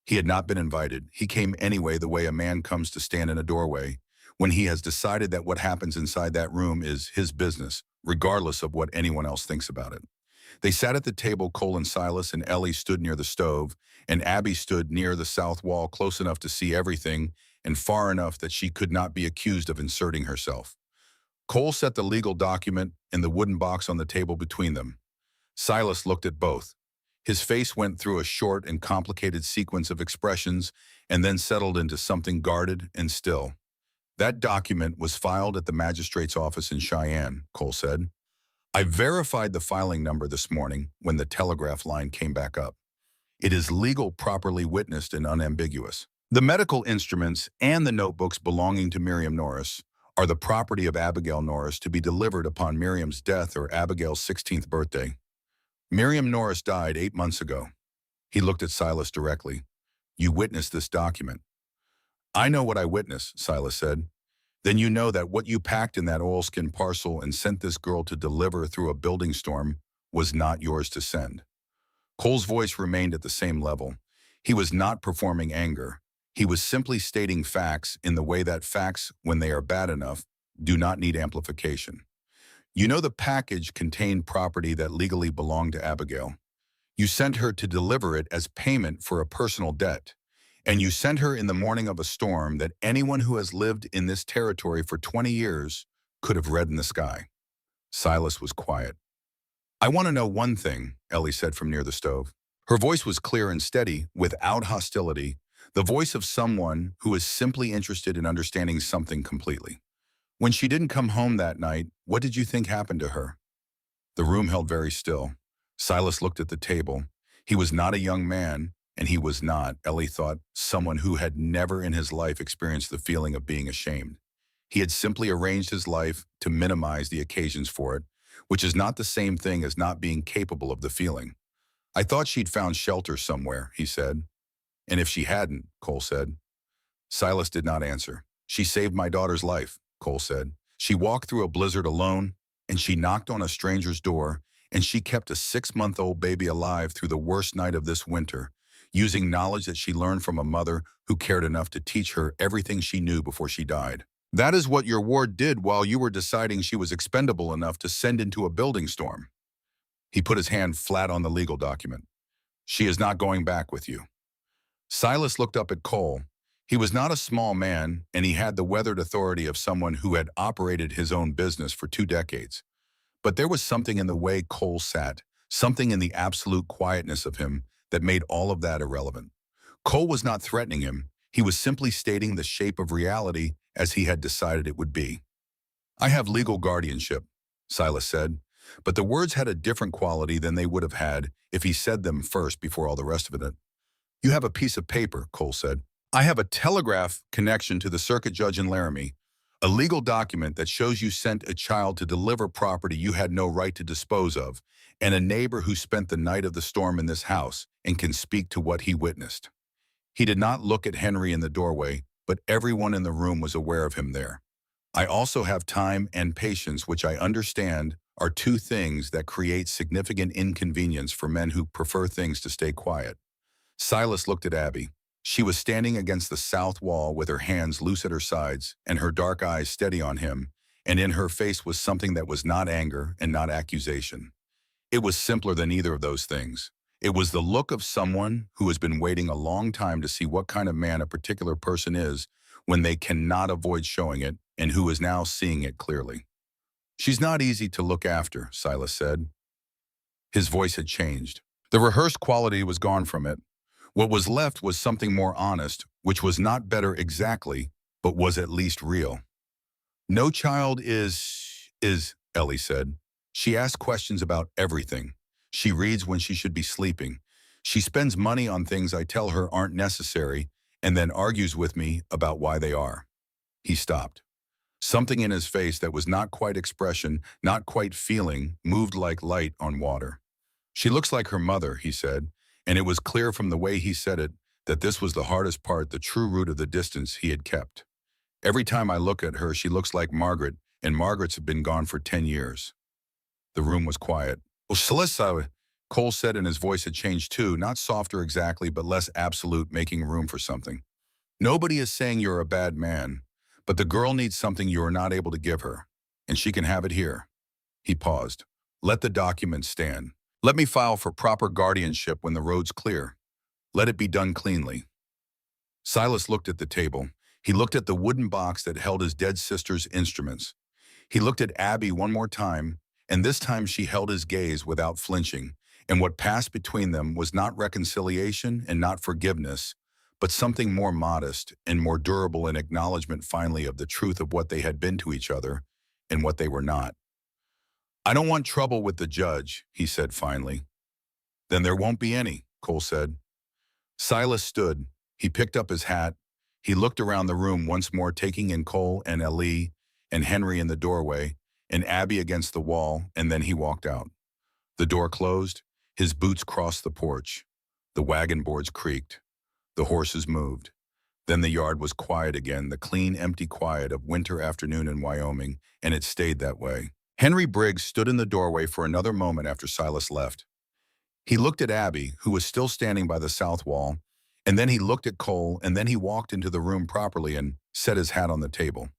He had not been invited. He came anyway the way a man comes to stand in a doorway, when he has decided that what happens inside that room is his business, regardless of what anyone else thinks about it. They sat at the table, Cole and Silas, and Ellie stood near the stove, and Abby stood near the south wall, close enough to see everything and far enough that she could not be accused of inserting herself. Cole set the legal document and the wooden box on the table between them. Silas looked at both. His face went through a short and complicated sequence of expressions and then settled into something guarded and still. That document was filed at the magistrate's office in Cheyenne, Cole said. I verified the filing number this morning when the telegraph line came back up. It is legal, properly witnessed, and unambiguous. The medical instruments and the notebooks belonging to Miriam Norris are the property of Abigail Norris to be delivered upon Miriam's death or Abigail's 16th birthday. Miriam Norris died 8 months ago. He looked at Silas directly. You witnessed this document. I know what I witnessed, Silas said. Then you know that what you packed in that oilskin parcel and sent this girl to deliver through a building storm was not yours to send. Cole's voice remained at the same level. He was not performing anger. He was simply stating facts in the way that facts, when they are bad enough, do not need amplification. You know the package contained property that legally belonged to Abigail. You sent her to deliver it as payment for a personal debt. And you sent her in the morning of a storm that anyone who has lived in this territory for 20 years could have read in the sky. Silas was quiet. I want to know one thing, Ellie said from near the stove. Her voice was clear and steady, without hostility, the voice of someone who is simply interested in understanding something completely. When she didn't come home that night, what did you think happened to her? The room held very still. Silas looked at the table. He was not a young man, and he was not, Ellie thought, someone who had never in his life experienced the feeling of being ashamed. He had simply arranged his life to minimize the occasions for it, which is not the same thing as not being capable of the feeling. I thought she'd found shelter somewhere, he said. And if she hadn't, Cole said. Silas did not answer. She saved my daughter's life, Cole said. She walked through a blizzard alone, and she knocked on a stranger's door, and she kept a 6-month-old baby alive through the worst night of this winter, using knowledge that she learned from a mother who cared enough to teach her everything she knew before she died. That is what your ward did while you were deciding she was expendable enough to send into a building storm. He put his hand flat on the legal document. She is not going back with you. Silas looked up at Cole. He was not a small man, and he had the weathered authority of someone who had operated his own business for 2 decades. But there was something in the way Cole sat, something in the absolute quietness of him that made all of that irrelevant. Cole was not threatening him. He was simply stating the shape of reality as he had decided it would be. I have legal guardianship, Silas said, but the words had a different quality than they would have had if he said them first before all the rest of it. You have a piece of paper, Cole said. I have a telegraph connection to the circuit judge in Laramie, a legal document that shows you sent a child to deliver property you had no right to dispose of, and a neighbor who spent the night of the storm in this house and can speak to what he witnessed. He did not look at Henry in the doorway, but everyone in the room was aware of him there. I also have time and patience, which I understand are 2 things that create significant inconvenience for men who prefer things to stay quiet. Silas looked at Abby. She was standing against the south wall with her hands loose at her sides and her dark eyes steady on him, and in her face was something that was not anger and not accusation. It was simpler than either of those things. It was the look of someone who has been waiting a long time to see what kind of man a particular person is when they cannot avoid showing it, and who is now seeing it clearly. She's not easy to look after, Silas said. His voice had changed. The rehearsed quality was gone from it. What was left was something more honest, which was not better exactly, but was at least real. No child is, Ellie said. She asks questions about everything. She reads when she should be sleeping. She spends money on things I tell her aren't necessary, and then argues with me about why they are. He stopped. Something in his face that was not quite expression, not quite feeling, moved like light on water. She looks like her mother, he said, and it was clear from the way he said it that this was the hardest part, the true root of the distance he had kept. Every time I look at her, she looks like Margaret, and Margaret's have been gone for 10 years. The room was quiet. Well, Celissa, Cole said, and his voice had changed too, not softer exactly, but less absolute, making room for something. Nobody is saying you're a bad man, but the girl needs something you are not able to give her, and she can have it here. He paused. Let the document stand. Let me file for proper guardianship when the road's clear. Let it be done cleanly. Silas looked at the table. He looked at the wooden box that held his dead sister's instruments. He looked at Abby one more time, and this time she held his gaze without flinching, and what passed between them was not reconciliation and not forgiveness, but something more modest and more durable, in acknowledgement finally of the truth of what they had been to each other and what they were not. I don't want trouble with the judge, he said finally. Then there won't be any, Cole said. Silas stood. He picked up his hat. He looked around the room once more, taking in Cole and Ellie and Henry in the doorway and Abby against the wall, and then he walked out. The door closed. His boots crossed the porch. The wagon boards creaked. The horses moved. Then the yard was quiet again, the clean, empty quiet of winter afternoon in Wyoming, and it stayed that way. Henry Briggs stood in the doorway for another moment after Silas left. He looked at Abby, who was still standing by the south wall, and then he looked at Cole, and then he walked into the room properly and set his hat on the table.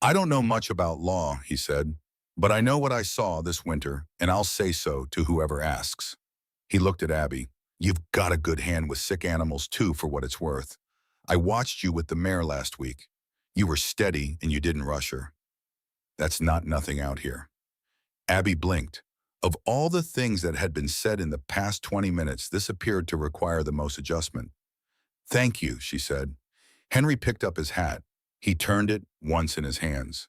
I don't know much about law, he said, But I know what I saw this winter, and I'll say so to whoever asks. He looked at Abby. You've got a good hand with sick animals too, for what it's worth. I watched you with the mare last week. You were steady and you didn't rush her. That's not nothing out here. Abby blinked. Of all the things that had been said in the past 20 minutes, this appeared to require the most adjustment. Thank you, she said. Henry picked up his hat. He turned it once in his hands.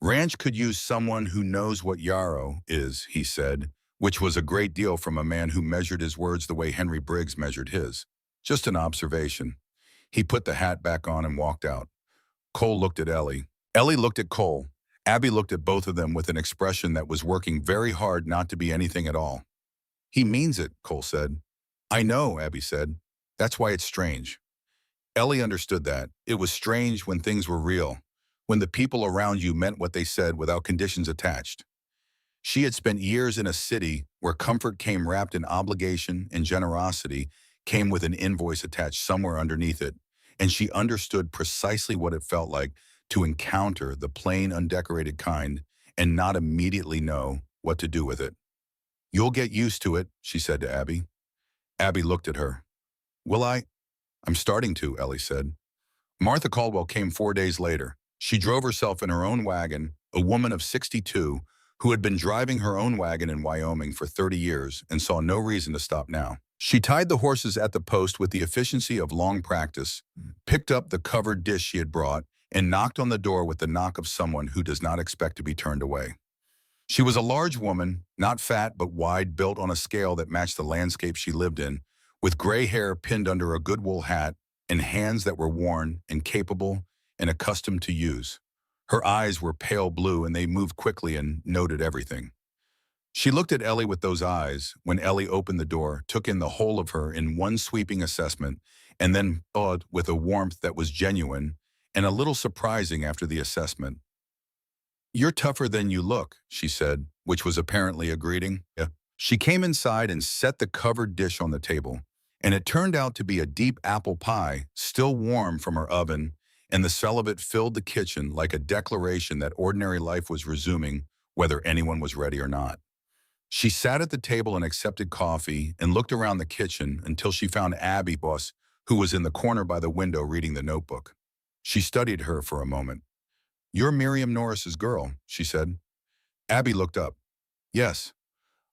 Ranch could use someone who knows what yarrow is, he said, which was a great deal from a man who measured his words the way Henry Briggs measured his. Just an observation. He put the hat back on and walked out. Cole looked at Ellie. Ellie looked at Cole. Abby looked at both of them with an expression that was working very hard not to be anything at all. He means it, Cole said. I know, Abby said. That's why it's strange. Ellie understood that. It was strange when things were real, when the people around you meant what they said without conditions attached. She had spent years in a city where comfort came wrapped in obligation and generosity came with an invoice attached somewhere underneath it, and she understood precisely what it felt like to encounter the plain, undecorated kind and not immediately know what to do with it. You'll get used to it, she said to Abby. Abby looked at her. Will I? I'm starting to, Ellie said. Martha Caldwell came 4 days later. She drove herself in her own wagon, a woman of 62, who had been driving her own wagon in Wyoming for 30 years and saw no reason to stop now. She tied the horses at the post with the efficiency of long practice, picked up the covered dish she had brought, and knocked on the door with the knock of someone who does not expect to be turned away. She was a large woman, not fat but wide, built on a scale that matched the landscape she lived in, with gray hair pinned under a good wool hat and hands that were worn and capable and accustomed to use. Her eyes were pale blue and they moved quickly and noted everything. She looked at Ellie with those eyes when Ellie opened the door, took in the whole of her in one sweeping assessment, and then thawed with a warmth that was genuine and a little surprising after the assessment. You're tougher than you look, she said, which was apparently a greeting. Yeah. She came inside and set the covered dish on the table, and it turned out to be a deep apple pie, still warm from her oven, and the smell of it filled the kitchen like a declaration that ordinary life was resuming, whether anyone was ready or not. She sat at the table and accepted coffee and looked around the kitchen until she found Abby Boss, who was in the corner by the window reading the notebook. She studied her for a moment. You're Miriam Norris's girl, she said. Abby looked up. Yes.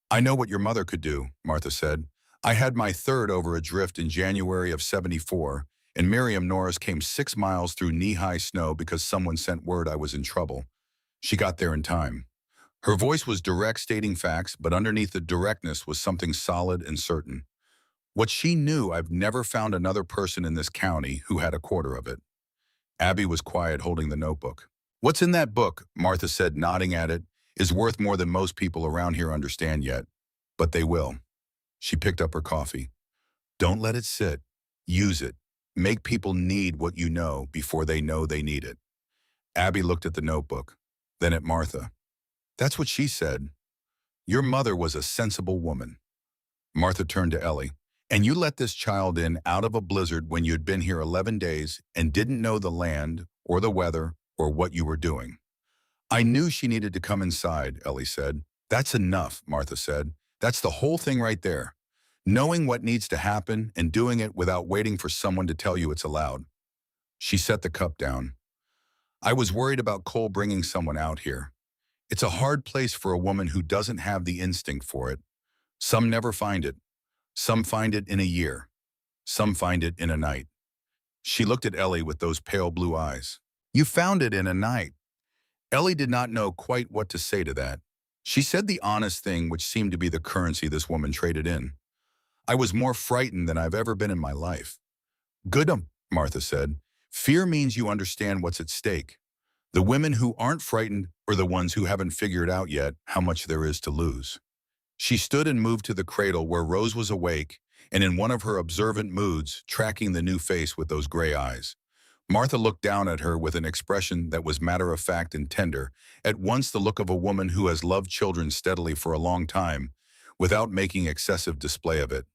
I know what your mother could do, Martha said. I had my third over a drift in January of '74, and Miriam Norris came 6 miles through knee-high snow because someone sent word I was in trouble. She got there in time. Her voice was direct, stating facts, but underneath the directness was something solid and certain. What she knew, I've never found another person in this county who had a quarter of it. Abby was quiet, holding the notebook. What's in that book, Martha said, nodding at it, is worth more than most people around here understand yet. But they will. She picked up her coffee. Don't let it sit. Use it. Make people need what you know before they know they need it. Abby looked at the notebook, then at Martha. That's what she said. Your mother was a sensible woman. Martha turned to Ellie. And you let this child in out of a blizzard when you'd been here 11 days and didn't know the land or the weather or what you were doing. I knew she needed to come inside, Ellie said. That's enough, Martha said. That's the whole thing right there. Knowing what needs to happen and doing it without waiting for someone to tell you it's allowed. She set the cup down. I was worried about Cole bringing someone out here. It's a hard place for a woman who doesn't have the instinct for it. Some never find it. Some find it in a year. Some find it in a night. She looked at Ellie with those pale blue eyes. You found it in a night. Ellie did not know quite what to say to that. She said the honest thing, which seemed to be the currency this woman traded in. I was more frightened than I've ever been in my life. Good, Martha said. Fear means you understand what's at stake. The women who aren't frightened are the ones who haven't figured out yet how much there is to lose. She stood and moved to the cradle where Rose was awake and in one of her observant moods, tracking the new face with those gray eyes. Martha looked down at her with an expression that was matter-of-fact and tender, at once the look of a woman who has loved children steadily for a long time, without making excessive display of it.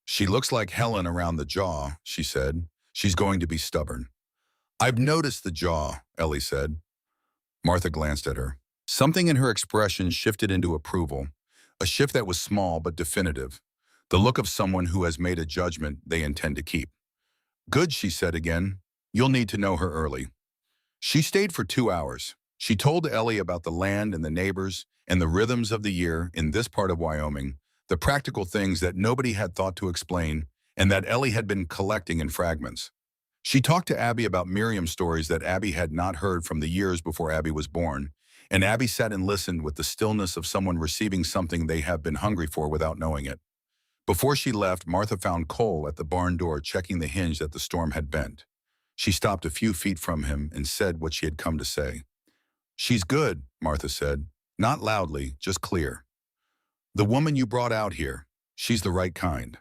She looks like Helen around the jaw, she said. She's going to be stubborn. I've noticed the jaw, Ellie said. Martha glanced at her. Something in her expression shifted into approval, a shift that was small but definitive, the look of someone who has made a judgment they intend to keep. Good, she said again. You'll need to know her early. She stayed for 2 hours. She told Ellie about the land and the neighbors and the rhythms of the year in this part of Wyoming, the practical things that nobody had thought to explain and that Ellie had been collecting in fragments. She talked to Abby about Miriam's stories that Abby had not heard from the years before Abby was born, and Abby sat and listened with the stillness of someone receiving something they have been hungry for without knowing it. Before she left, Martha found Cole at the barn door checking the hinge that the storm had bent. She stopped a few feet from him and said what she had come to say. "She's good," Martha said, not loudly, just clear. "The woman you brought out here, she's the right kind."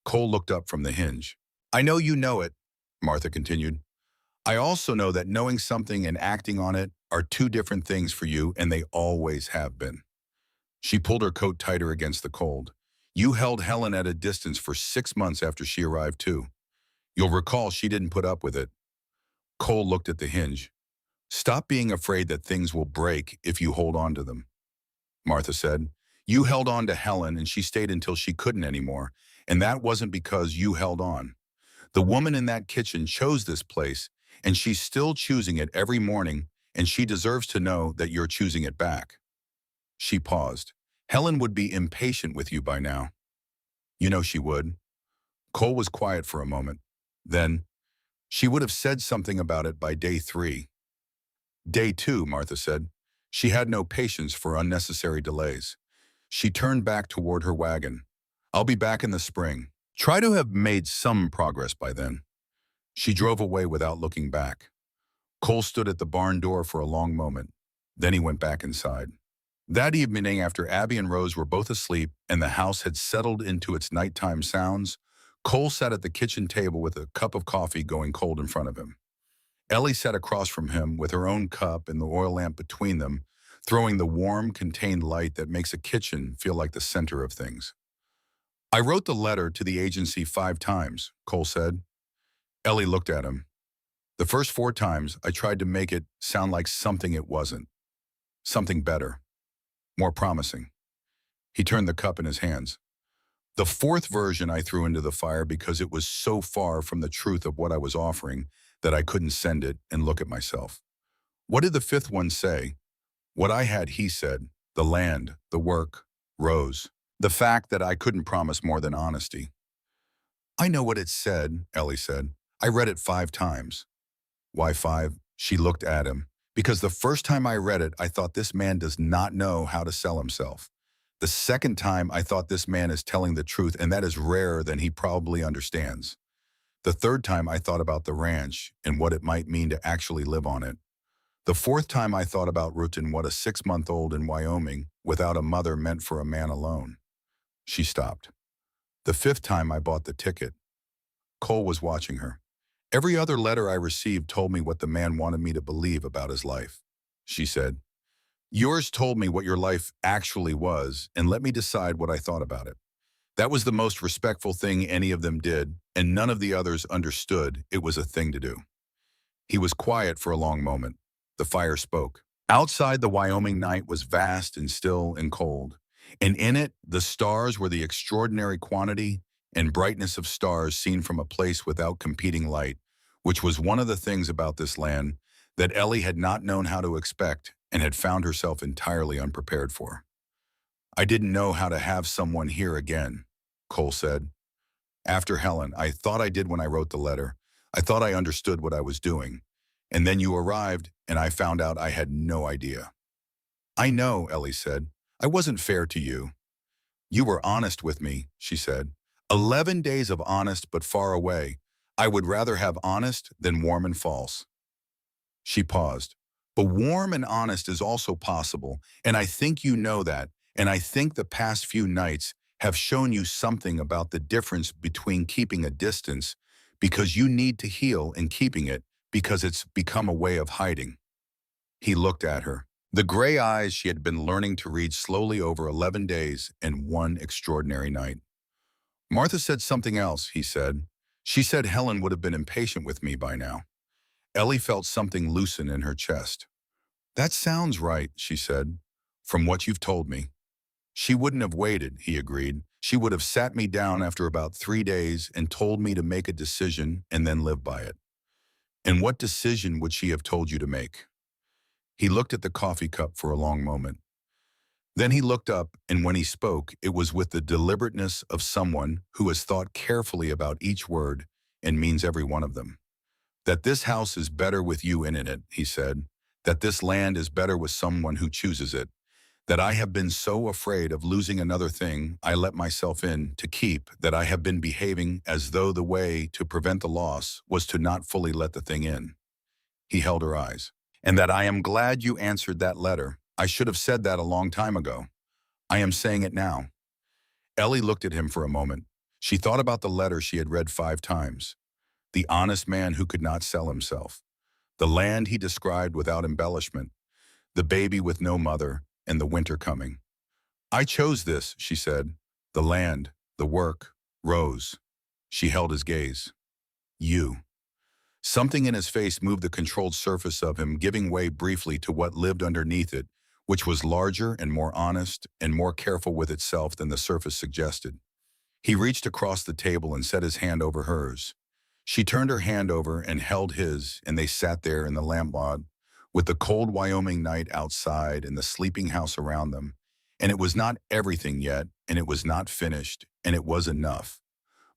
Cole looked up from the hinge. "I know you know it," Martha continued. "I also know that knowing something and acting on it are two different things for you, and they always have been." She pulled her coat tighter against the cold. "You held Helen at a distance for 6 months after she arrived too. You'll recall she didn't put up with it." Cole looked at the hinge. "Stop being afraid that things will break if you hold on to them," Martha said. "You held on to Helen and she stayed until she couldn't anymore, and that wasn't because you held on. The woman in that kitchen chose this place, and she's still choosing it every morning, and she deserves to know that you're choosing it back." She paused. "Helen would be impatient with you by now." "You know she would." Cole was quiet for a moment. Then, "She would have said something about it by day 3. "Day 2, Martha said. She had no patience for unnecessary delays. She turned back toward her wagon. "I'll be back in the spring. Try to have made some progress by then." She drove away without looking back. Cole stood at the barn door for a long moment. Then he went back inside. That evening, after Abby and Rose were both asleep and the house had settled into its nighttime sounds, Cole sat at the kitchen table with a cup of coffee going cold in front of him. Ellie sat across from him with her own cup and the oil lamp between them, throwing the warm, contained light that makes a kitchen feel like the center of things. "I wrote the letter to the agency 5 times, Cole said. Ellie looked at him. "The first 4 times, I tried to make it sound like something it wasn't. Something better. More promising." He turned the cup in his hands. "The 4th version I threw into the fire because it was so far from the truth of what I was offering that I couldn't send it and look at myself. What did the 5th one say? What I had, he said. The land, the work, Rose. The fact that I couldn't promise more than honesty." "I know what it said," Ellie said. "I read it 5 times. "Why 5? She looked at him. "Because the first time I read it, I thought this man does not know how to sell himself. The second time, I thought this man is telling the truth, and that is rarer than he probably understands. The third time, I thought about the ranch and what it might mean to actually live on it. The 4th time, I thought about Ruth and what a 6-month-old in Wyoming without a mother meant for a man alone." She stopped. "The 5th time, I bought the ticket." Cole was watching her. "Every other letter I received told me what the man wanted me to believe about his life," she said. "Yours told me what your life actually was and let me decide what I thought about it. That was the most respectful thing any of them did, and none of the others understood it was a thing to do." He was quiet for a long moment. The fire spoke. Outside, the Wyoming night was vast and still and cold, and in it, the stars were the extraordinary quantity and brightness of stars seen from a place without competing light, which was one of the things about this land that Ellie had not known how to expect and had found herself entirely unprepared for. "I didn't know how to have someone here again," Cole said. "After Helen, I thought I did when I wrote the letter. I thought I understood what I was doing. And then you arrived, and I found out I had no idea." "I know," Ellie said. "I wasn't fair to you." "You were honest with me," she said. 11 days of honest but far away. I would rather have honest than warm and false." She paused. "But warm and honest is also possible, and I think you know that, and I think the past few nights have shown you something about the difference between keeping a distance because you need to heal and keeping it because it's become a way of hiding." He looked at her. The gray eyes she had been learning to read slowly over 11 days and one extraordinary night. "Martha said something else," he said. "She said Helen would have been impatient with me by now." Ellie felt something loosen in her chest. That sounds right, she said, from what you've told me. She wouldn't have waited, he agreed. She would have sat me down after about 3 days and told me to make a decision and then live by it. And what decision would she have told you to make? He looked at the coffee cup for a long moment. Then he looked up, and when he spoke, it was with the deliberateness of someone who has thought carefully about each word and means every one of them. That this house is better with you in it, he said. That this land is better with someone who chooses it. That I have been so afraid of losing another thing I let myself in to keep that I have been behaving as though the way to prevent the loss was to not fully let the thing in. He held her eyes. And that I am glad you answered that letter. I should have said that a long time ago. I am saying it now. Ellie looked at him for a moment. She thought about the letter she had read 5 times. The honest man who could not sell himself. The land he described without embellishment. The baby with no mother, and the winter coming. I chose this, she said. The land, the work, Rose. She held his gaze. You. Something in his face moved the controlled surface of him, giving way briefly to what lived underneath it, which was larger and more honest and more careful with itself than the surface suggested. He reached across the table and set his hand over hers. She turned her hand over and held his, and they sat there in the lamplight, with the cold Wyoming night outside and the sleeping house around them. And it was not everything yet, and it was not finished, and it was enough.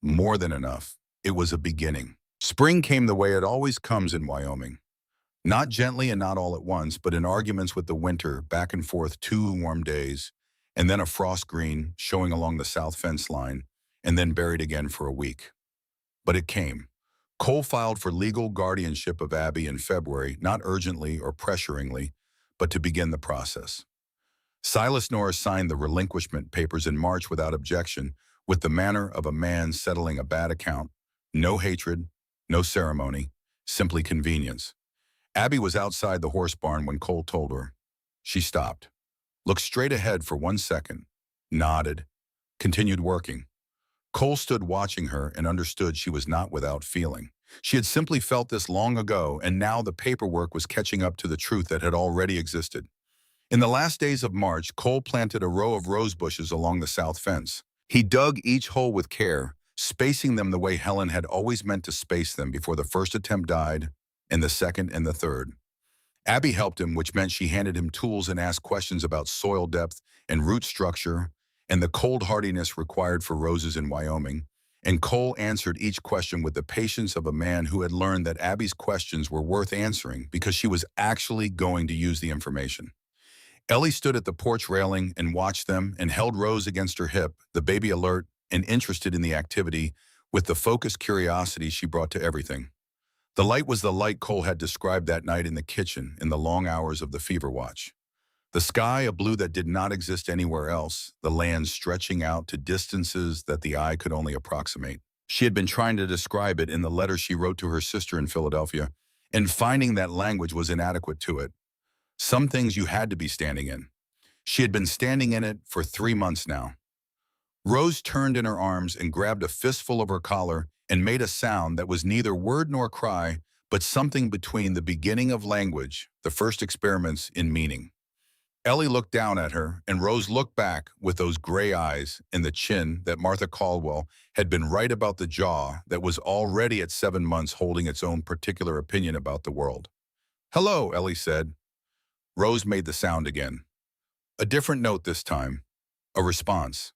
More than enough. It was a beginning. Spring came the way it always comes in Wyoming. Not gently and not all at once, but in arguments with the winter, back and forth 2 warm days, and then a frost green showing along the south fence line, and then buried again for a week. But it came. Cole filed for legal guardianship of Abby in February, not urgently or pressuringly, but to begin the process. Silas Norris signed the relinquishment papers in March without objection, with the manner of a man settling a bad account. No hatred, no ceremony, simply convenience. Abby was outside the horse barn when Cole told her. She stopped, looked straight ahead for 1 second, nodded, continued working. Cole stood watching her and understood she was not without feeling. She had simply felt this long ago, and now the paperwork was catching up to the truth that had already existed. In the last days of March, Cole planted a row of rose bushes along the south fence. He dug each hole with care, spacing them the way Helen had always meant to space them before the first attempt died, and the second and the third. Abby helped him, which meant she handed him tools and asked questions about soil depth and root structure and the cold hardiness required for roses in Wyoming, and Cole answered each question with the patience of a man who had learned that Abby's questions were worth answering because she was actually going to use the information. Ellie stood at the porch railing and watched them and held Rose against her hip, the baby alert and interested in the activity, with the focused curiosity she brought to everything. The light was the light Cole had described that night in the kitchen in the long hours of the fever watch. The sky, a blue that did not exist anywhere else, the land stretching out to distances that the eye could only approximate. She had been trying to describe it in the letter she wrote to her sister in Philadelphia, and finding that language was inadequate to it. Some things you had to be standing in. She had been standing in it for 3 months now. Rose turned in her arms and grabbed a fistful of her collar and made a sound that was neither word nor cry, but something between the beginning of language, the first experiments in meaning. Ellie looked down at her, and Rose looked back with those gray eyes and the chin that Martha Caldwell had been right about the jaw that was already at 7 months holding its own particular opinion about the world. "Hello," Ellie said. Rose made the sound again. A different note this time. A response.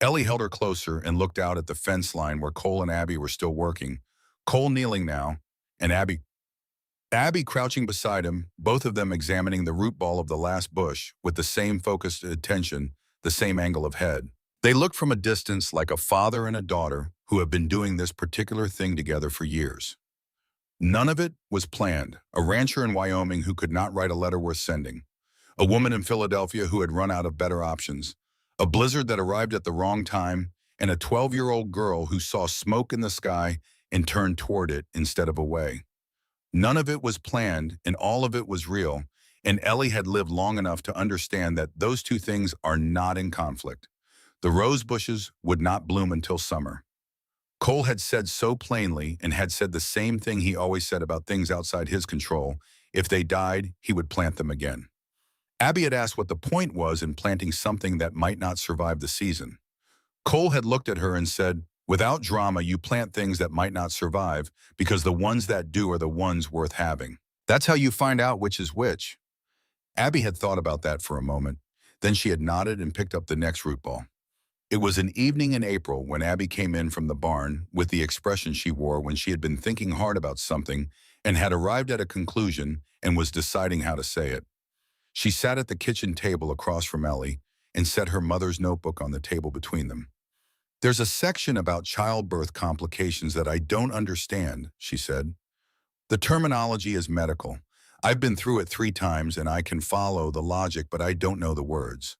Ellie held her closer and looked out at the fence line where Cole and Abby were still working. Cole kneeling now, and Abby crouching beside him, both of them examining the root ball of the last bush with the same focused attention, the same angle of head. They looked from a distance like a father and a daughter who have been doing this particular thing together for years. None of it was planned. A rancher in Wyoming who could not write a letter worth sending. A woman in Philadelphia who had run out of better options. A blizzard that arrived at the wrong time, and a 12-year-old girl who saw smoke in the sky and turned toward it instead of away. None of it was planned, and all of it was real, and Ellie had lived long enough to understand that those two things are not in conflict. The rose bushes would not bloom until summer. Cole had said so plainly and had said the same thing he always said about things outside his control. If they died, he would plant them again. Abby had asked what the point was in planting something that might not survive the season. Cole had looked at her and said, "Without drama, you plant things that might not survive because the ones that do are the ones worth having. That's how you find out which is which." Abby had thought about that for a moment. Then she had nodded and picked up the next root ball. It was an evening in April when Abby came in from the barn with the expression she wore when she had been thinking hard about something and had arrived at a conclusion and was deciding how to say it. She sat at the kitchen table across from Ellie and set her mother's notebook on the table between them. "There's a section about childbirth complications that I don't understand," she said. "The terminology is medical. I've been through it 3 times and I can follow the logic, but I don't know the words."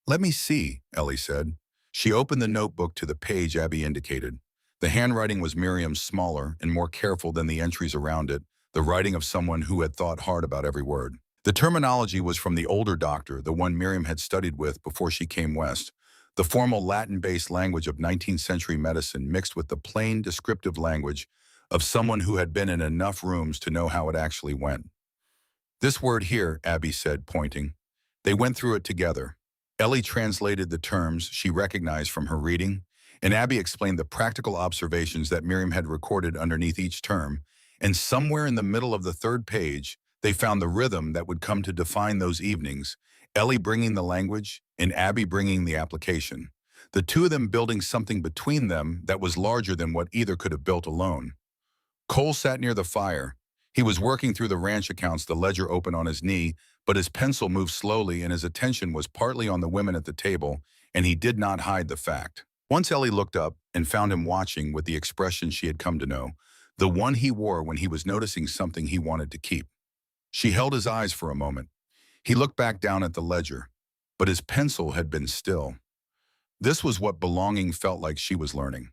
"Let me see," Ellie said. She opened the notebook to the page Abby indicated. The handwriting was Miriam's, smaller and more careful than the entries around it, the writing of someone who had thought hard about every word. The terminology was from the older doctor, the one Miriam had studied with before she came west, the formal Latin-based language of 19th century medicine mixed with the plain descriptive language of someone who had been in enough rooms to know how it actually went. "This word here," Abby said, pointing. They went through it together. Ellie translated the terms she recognized from her reading, and Abby explained the practical observations that Miriam had recorded underneath each term, and somewhere in the middle of the 3rd page, they found the rhythm that would come to define those evenings, Ellie bringing the language and Abby bringing the application, the two of them building something between them that was larger than what either could have built alone. Cole sat near the fire. He was working through the ranch accounts, the ledger open on his knee, but his pencil moved slowly and his attention was partly on the women at the table, and he did not hide the fact. Once Ellie looked up and found him watching with the expression she had come to know, the one he wore when he was noticing something he wanted to keep. She held his eyes for a moment. He looked back down at the ledger, but his pencil had been still. This was what belonging felt like she was learning.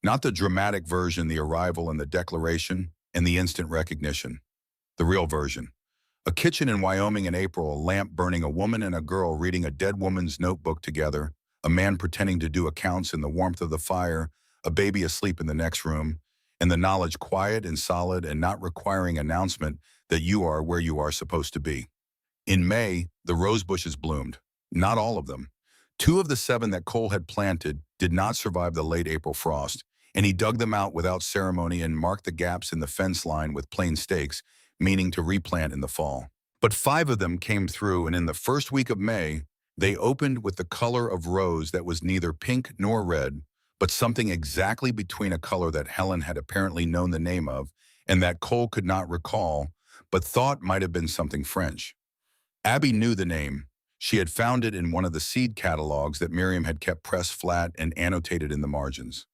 Not the dramatic version, the arrival and the declaration and the instant recognition. The real version. A kitchen in Wyoming in April, a lamp burning, a woman and a girl reading a dead woman's notebook together, a man pretending to do accounts in the warmth of the fire, a baby asleep in the next room, and the knowledge quiet and solid and not requiring announcement that you are where you are supposed to be. In May, the rose bushes bloomed. Not all of them. 2 of the 7 that Cole had planted did not survive the late April frost, and he dug them out without ceremony and marked the gaps in the fence line with plain stakes, meaning to replant in the fall. But 5 of them came through, and in the first week of May, they opened with the color of rose that was neither pink nor red, but something exactly between a color that Helen had apparently known the name of and that Cole could not recall, but thought might have been something French. Abby knew the name. She had found it in one of the seed catalogs that Miriam had kept pressed flat and annotated in the margins.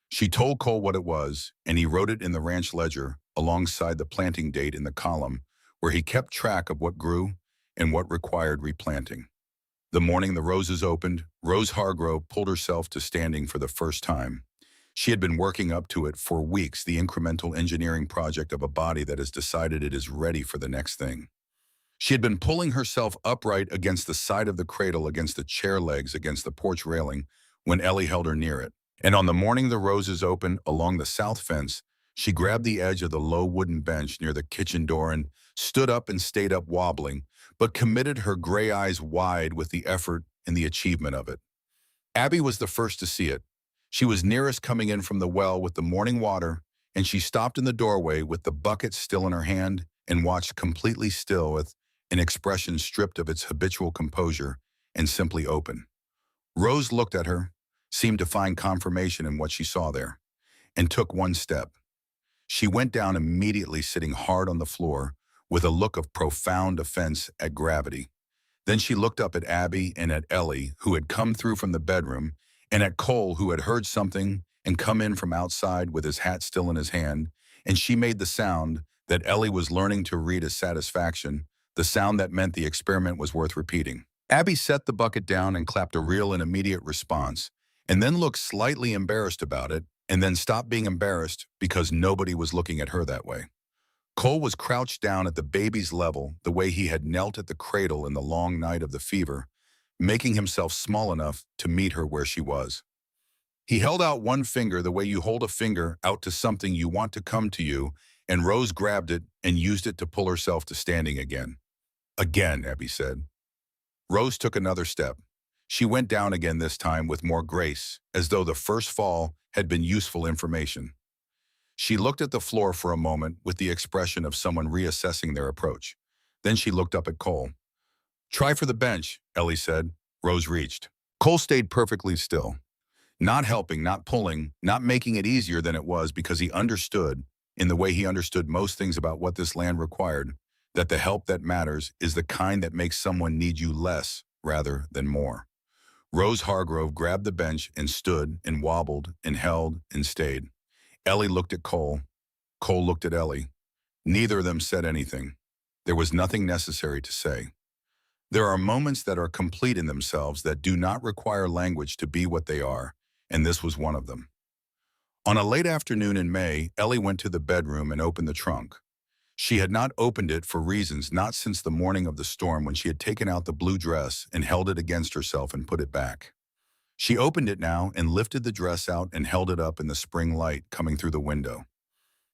She told Cole what it was, and he wrote it in the ranch ledger alongside the planting date in the column, where he kept track of what grew and what required replanting. The morning the roses opened, Rose Hargrove pulled herself to standing for the first time. She had been working up to it for weeks, the incremental engineering project of a body that has decided it is ready for the next thing. She had been pulling herself upright against the side of the cradle, against the chair legs, against the porch railing, when Ellie held her near it. And on the morning the roses opened along the south fence, she grabbed the edge of the low wooden bench near the kitchen door and stood up and stayed up wobbling, but committed her gray eyes wide with the effort and the achievement of it. Abby was the first to see it. She was nearest coming in from the well with the morning water, and she stopped in the doorway with the bucket still in her hand and watched completely still with an expression stripped of its habitual composure and simply open. Rose looked at her, seemed to find confirmation in what she saw there, and took one step. She went down immediately, sitting hard on the floor with a look of profound offense at gravity. Then she looked up at Abby and at Ellie, who had come through from the bedroom, and at Cole, who had heard something and come in from outside with his hat still in his hand, and she made the sound that Ellie was learning to read as satisfaction, the sound that meant the experiment was worth repeating. Abby set the bucket down and clapped a real and immediate response, and then looked slightly embarrassed about it, and then stopped being embarrassed because nobody was looking at her that way. Cole was crouched down at the baby's level the way he had knelt at the cradle in the long night of the fever, making himself small enough to meet her where she was. He held out one finger the way you hold a finger out to something you want to come to you, and Rose grabbed it and used it to pull herself to standing again. Again, Abby said. Rose took another step. She went down again, this time with more grace, as though the first fall had been useful information. She looked at the floor for a moment with the expression of someone reassessing their approach. Then she looked up at Cole. "Try for the bench," Ellie said. Rose reached. Cole stayed perfectly still, not helping, not pulling, not making it easier than it was, because he understood, in the way he understood most things about what this land required, that the help that matters is the kind that makes someone need you less rather than more. Rose Hargrove grabbed the bench and stood and wobbled and held and stayed. Ellie looked at Cole. Cole looked at Ellie. Neither of them said anything. There was nothing necessary to say. There are moments that are complete in themselves that do not require language to be what they are, and this was one of them. On a late afternoon in May, Ellie went to the bedroom and opened the trunk. She had not opened it for reasons not since the morning of the storm, when she had taken out the blue dress and held it against herself and put it back. She opened it now and lifted the dress out and held it up in the spring light coming through the window.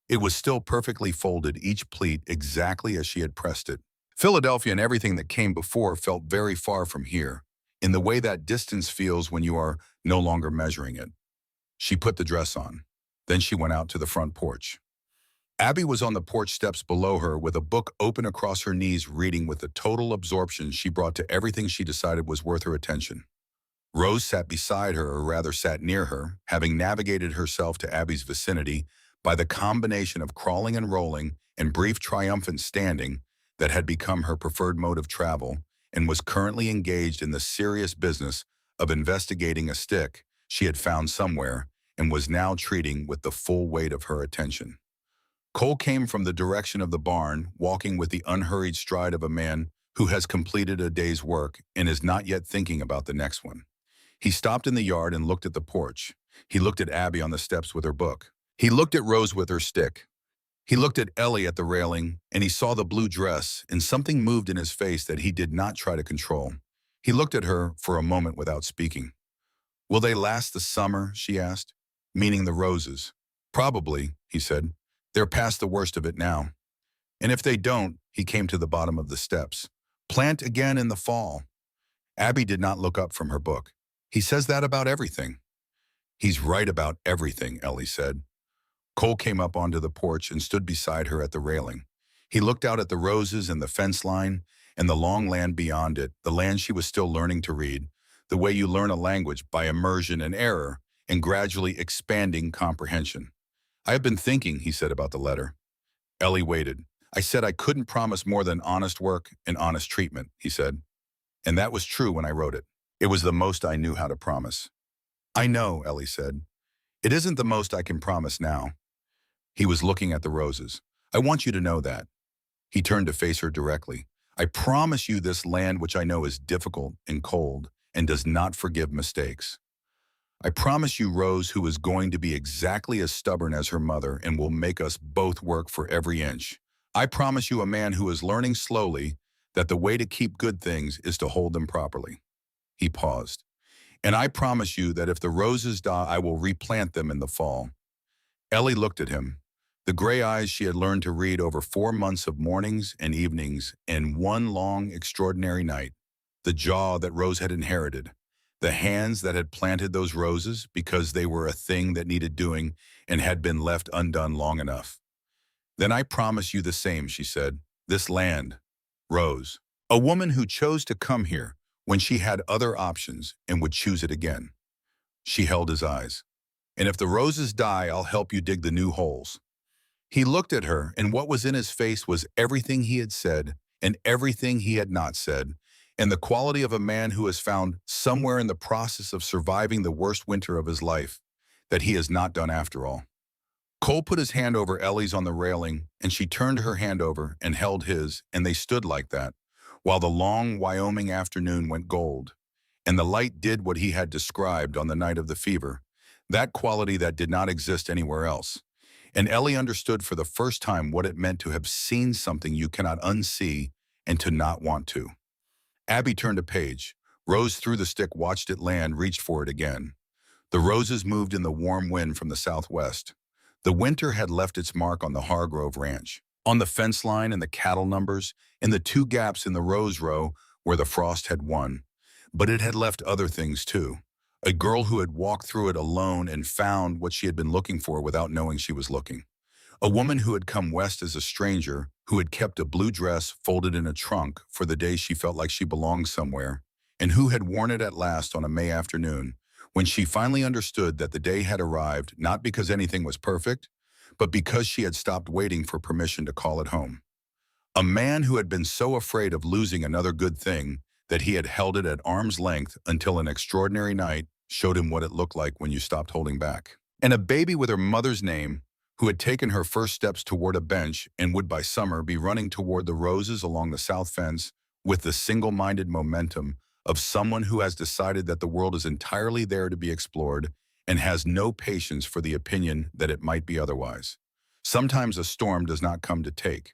It was still perfectly folded, each pleat exactly as she had pressed it. Philadelphia and everything that came before felt very far from here, in the way that distance feels when you are no longer measuring it. She put the dress on. Then she went out to the front porch. Abby was on the porch steps below her with a book open across her knees, reading with the total absorption she brought to everything she decided was worth her attention. Rose sat beside her, or rather sat near her, having navigated herself to Abby's vicinity by the combination of crawling and rolling and brief triumphant standing that had become her preferred mode of travel, and was currently engaged in the serious business of investigating a stick she had found somewhere and was now treating with the full weight of her attention. Cole came from the direction of the barn, walking with the unhurried stride of a man who has completed a day's work and is not yet thinking about the next one. He stopped in the yard and looked at the porch. He looked at Abby on the steps with her book. He looked at Rose with her stick. He looked at Ellie at the railing, and he saw the blue dress, and something moved in his face that he did not try to control. He looked at her for a moment without speaking. "Will they last the summer?" she asked. "Meaning the roses." "Probably," he said. "They're past the worst of it now." "And if they don't," he came to the bottom of the steps, "plant again in the fall." Abby did not look up from her book. "He says that about everything." "He's right about everything," Ellie said. Cole came up onto the porch and stood beside her at the railing. He looked out at the roses and the fence line and the long land beyond it, the land she was still learning to read, the way you learn a language, by immersion and error and gradually expanding comprehension. "I have been thinking," he said, "about the letter." Ellie waited. "I said I couldn't promise more than honest work and honest treatment," he said. "And that was true when I wrote it. It was the most I knew how to promise." "I know," Ellie said. "It isn't the most I can promise now." He was looking at the roses. "I want you to know that." He turned to face her directly. "I promise you this land, which I know is difficult and cold and does not forgive mistakes. I promise you Rose, who is going to be exactly as stubborn as her mother and will make us both work for every inch. I promise you a man who is learning slowly that the way to keep good things is to hold them properly." He paused. "And I promise you that if the roses die, I will replant them in the fall." Ellie looked at him. The gray eyes she had learned to read over 4 months of mornings and evenings and one long, extraordinary night. The jaw that Rose had inherited. The hands that had planted those roses because they were a thing that needed doing and had been left undone long enough. "Then I promise you the same," she said. "This land, Rose. A woman who chose to come here when she had other options and would choose it again." She held his eyes. "And if the roses die, I'll help you dig the new holes." He looked at her, and what was in his face was everything he had said and everything he had not said, and the quality of a man who has found somewhere in the process of surviving the worst winter of his life that he has not done after all. Cole put his hand over Ellie's on the railing, and she turned her hand over and held his, and they stood like that, while the long Wyoming afternoon went gold, and the light did what he had described on the night of the fever, that quality that did not exist anywhere else. And Ellie understood for the first time what it meant to have seen something you cannot unsee and to not want to. Abby turned a page. Rose threw the stick, watched it land, reached for it again. The roses moved in the warm wind from the southwest. The winter had left its mark on the Hargrove Ranch, on the fence line and the cattle numbers, in the two gaps in the rose row where the frost had won. But it had left other things too. A girl who had walked through it alone and found what she had been looking for without knowing she was looking. A woman who had come west as a stranger, who had kept a blue dress folded in a trunk for the day she felt like she belonged somewhere, and who had worn it at last on a May afternoon, when she finally understood that the day had arrived not because anything was perfect, but because she had stopped waiting for permission to call it home. A man who had been so afraid of losing another good thing that he had held it at arm's length until an extraordinary night showed him what it looked like when you stopped holding back. And a baby with her mother's name who had taken her first steps toward a bench and would by summer be running toward the roses along the south fence with the single-minded momentum of someone who has decided that the world is entirely there to be explored and has no patience for the opinion that it might be otherwise. Sometimes a storm does not come to take.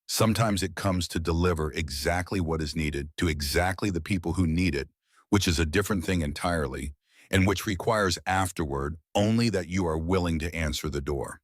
Sometimes it comes to deliver exactly what is needed to exactly the people who need it, which is a different thing entirely, and which requires afterward only that you are willing to answer the door.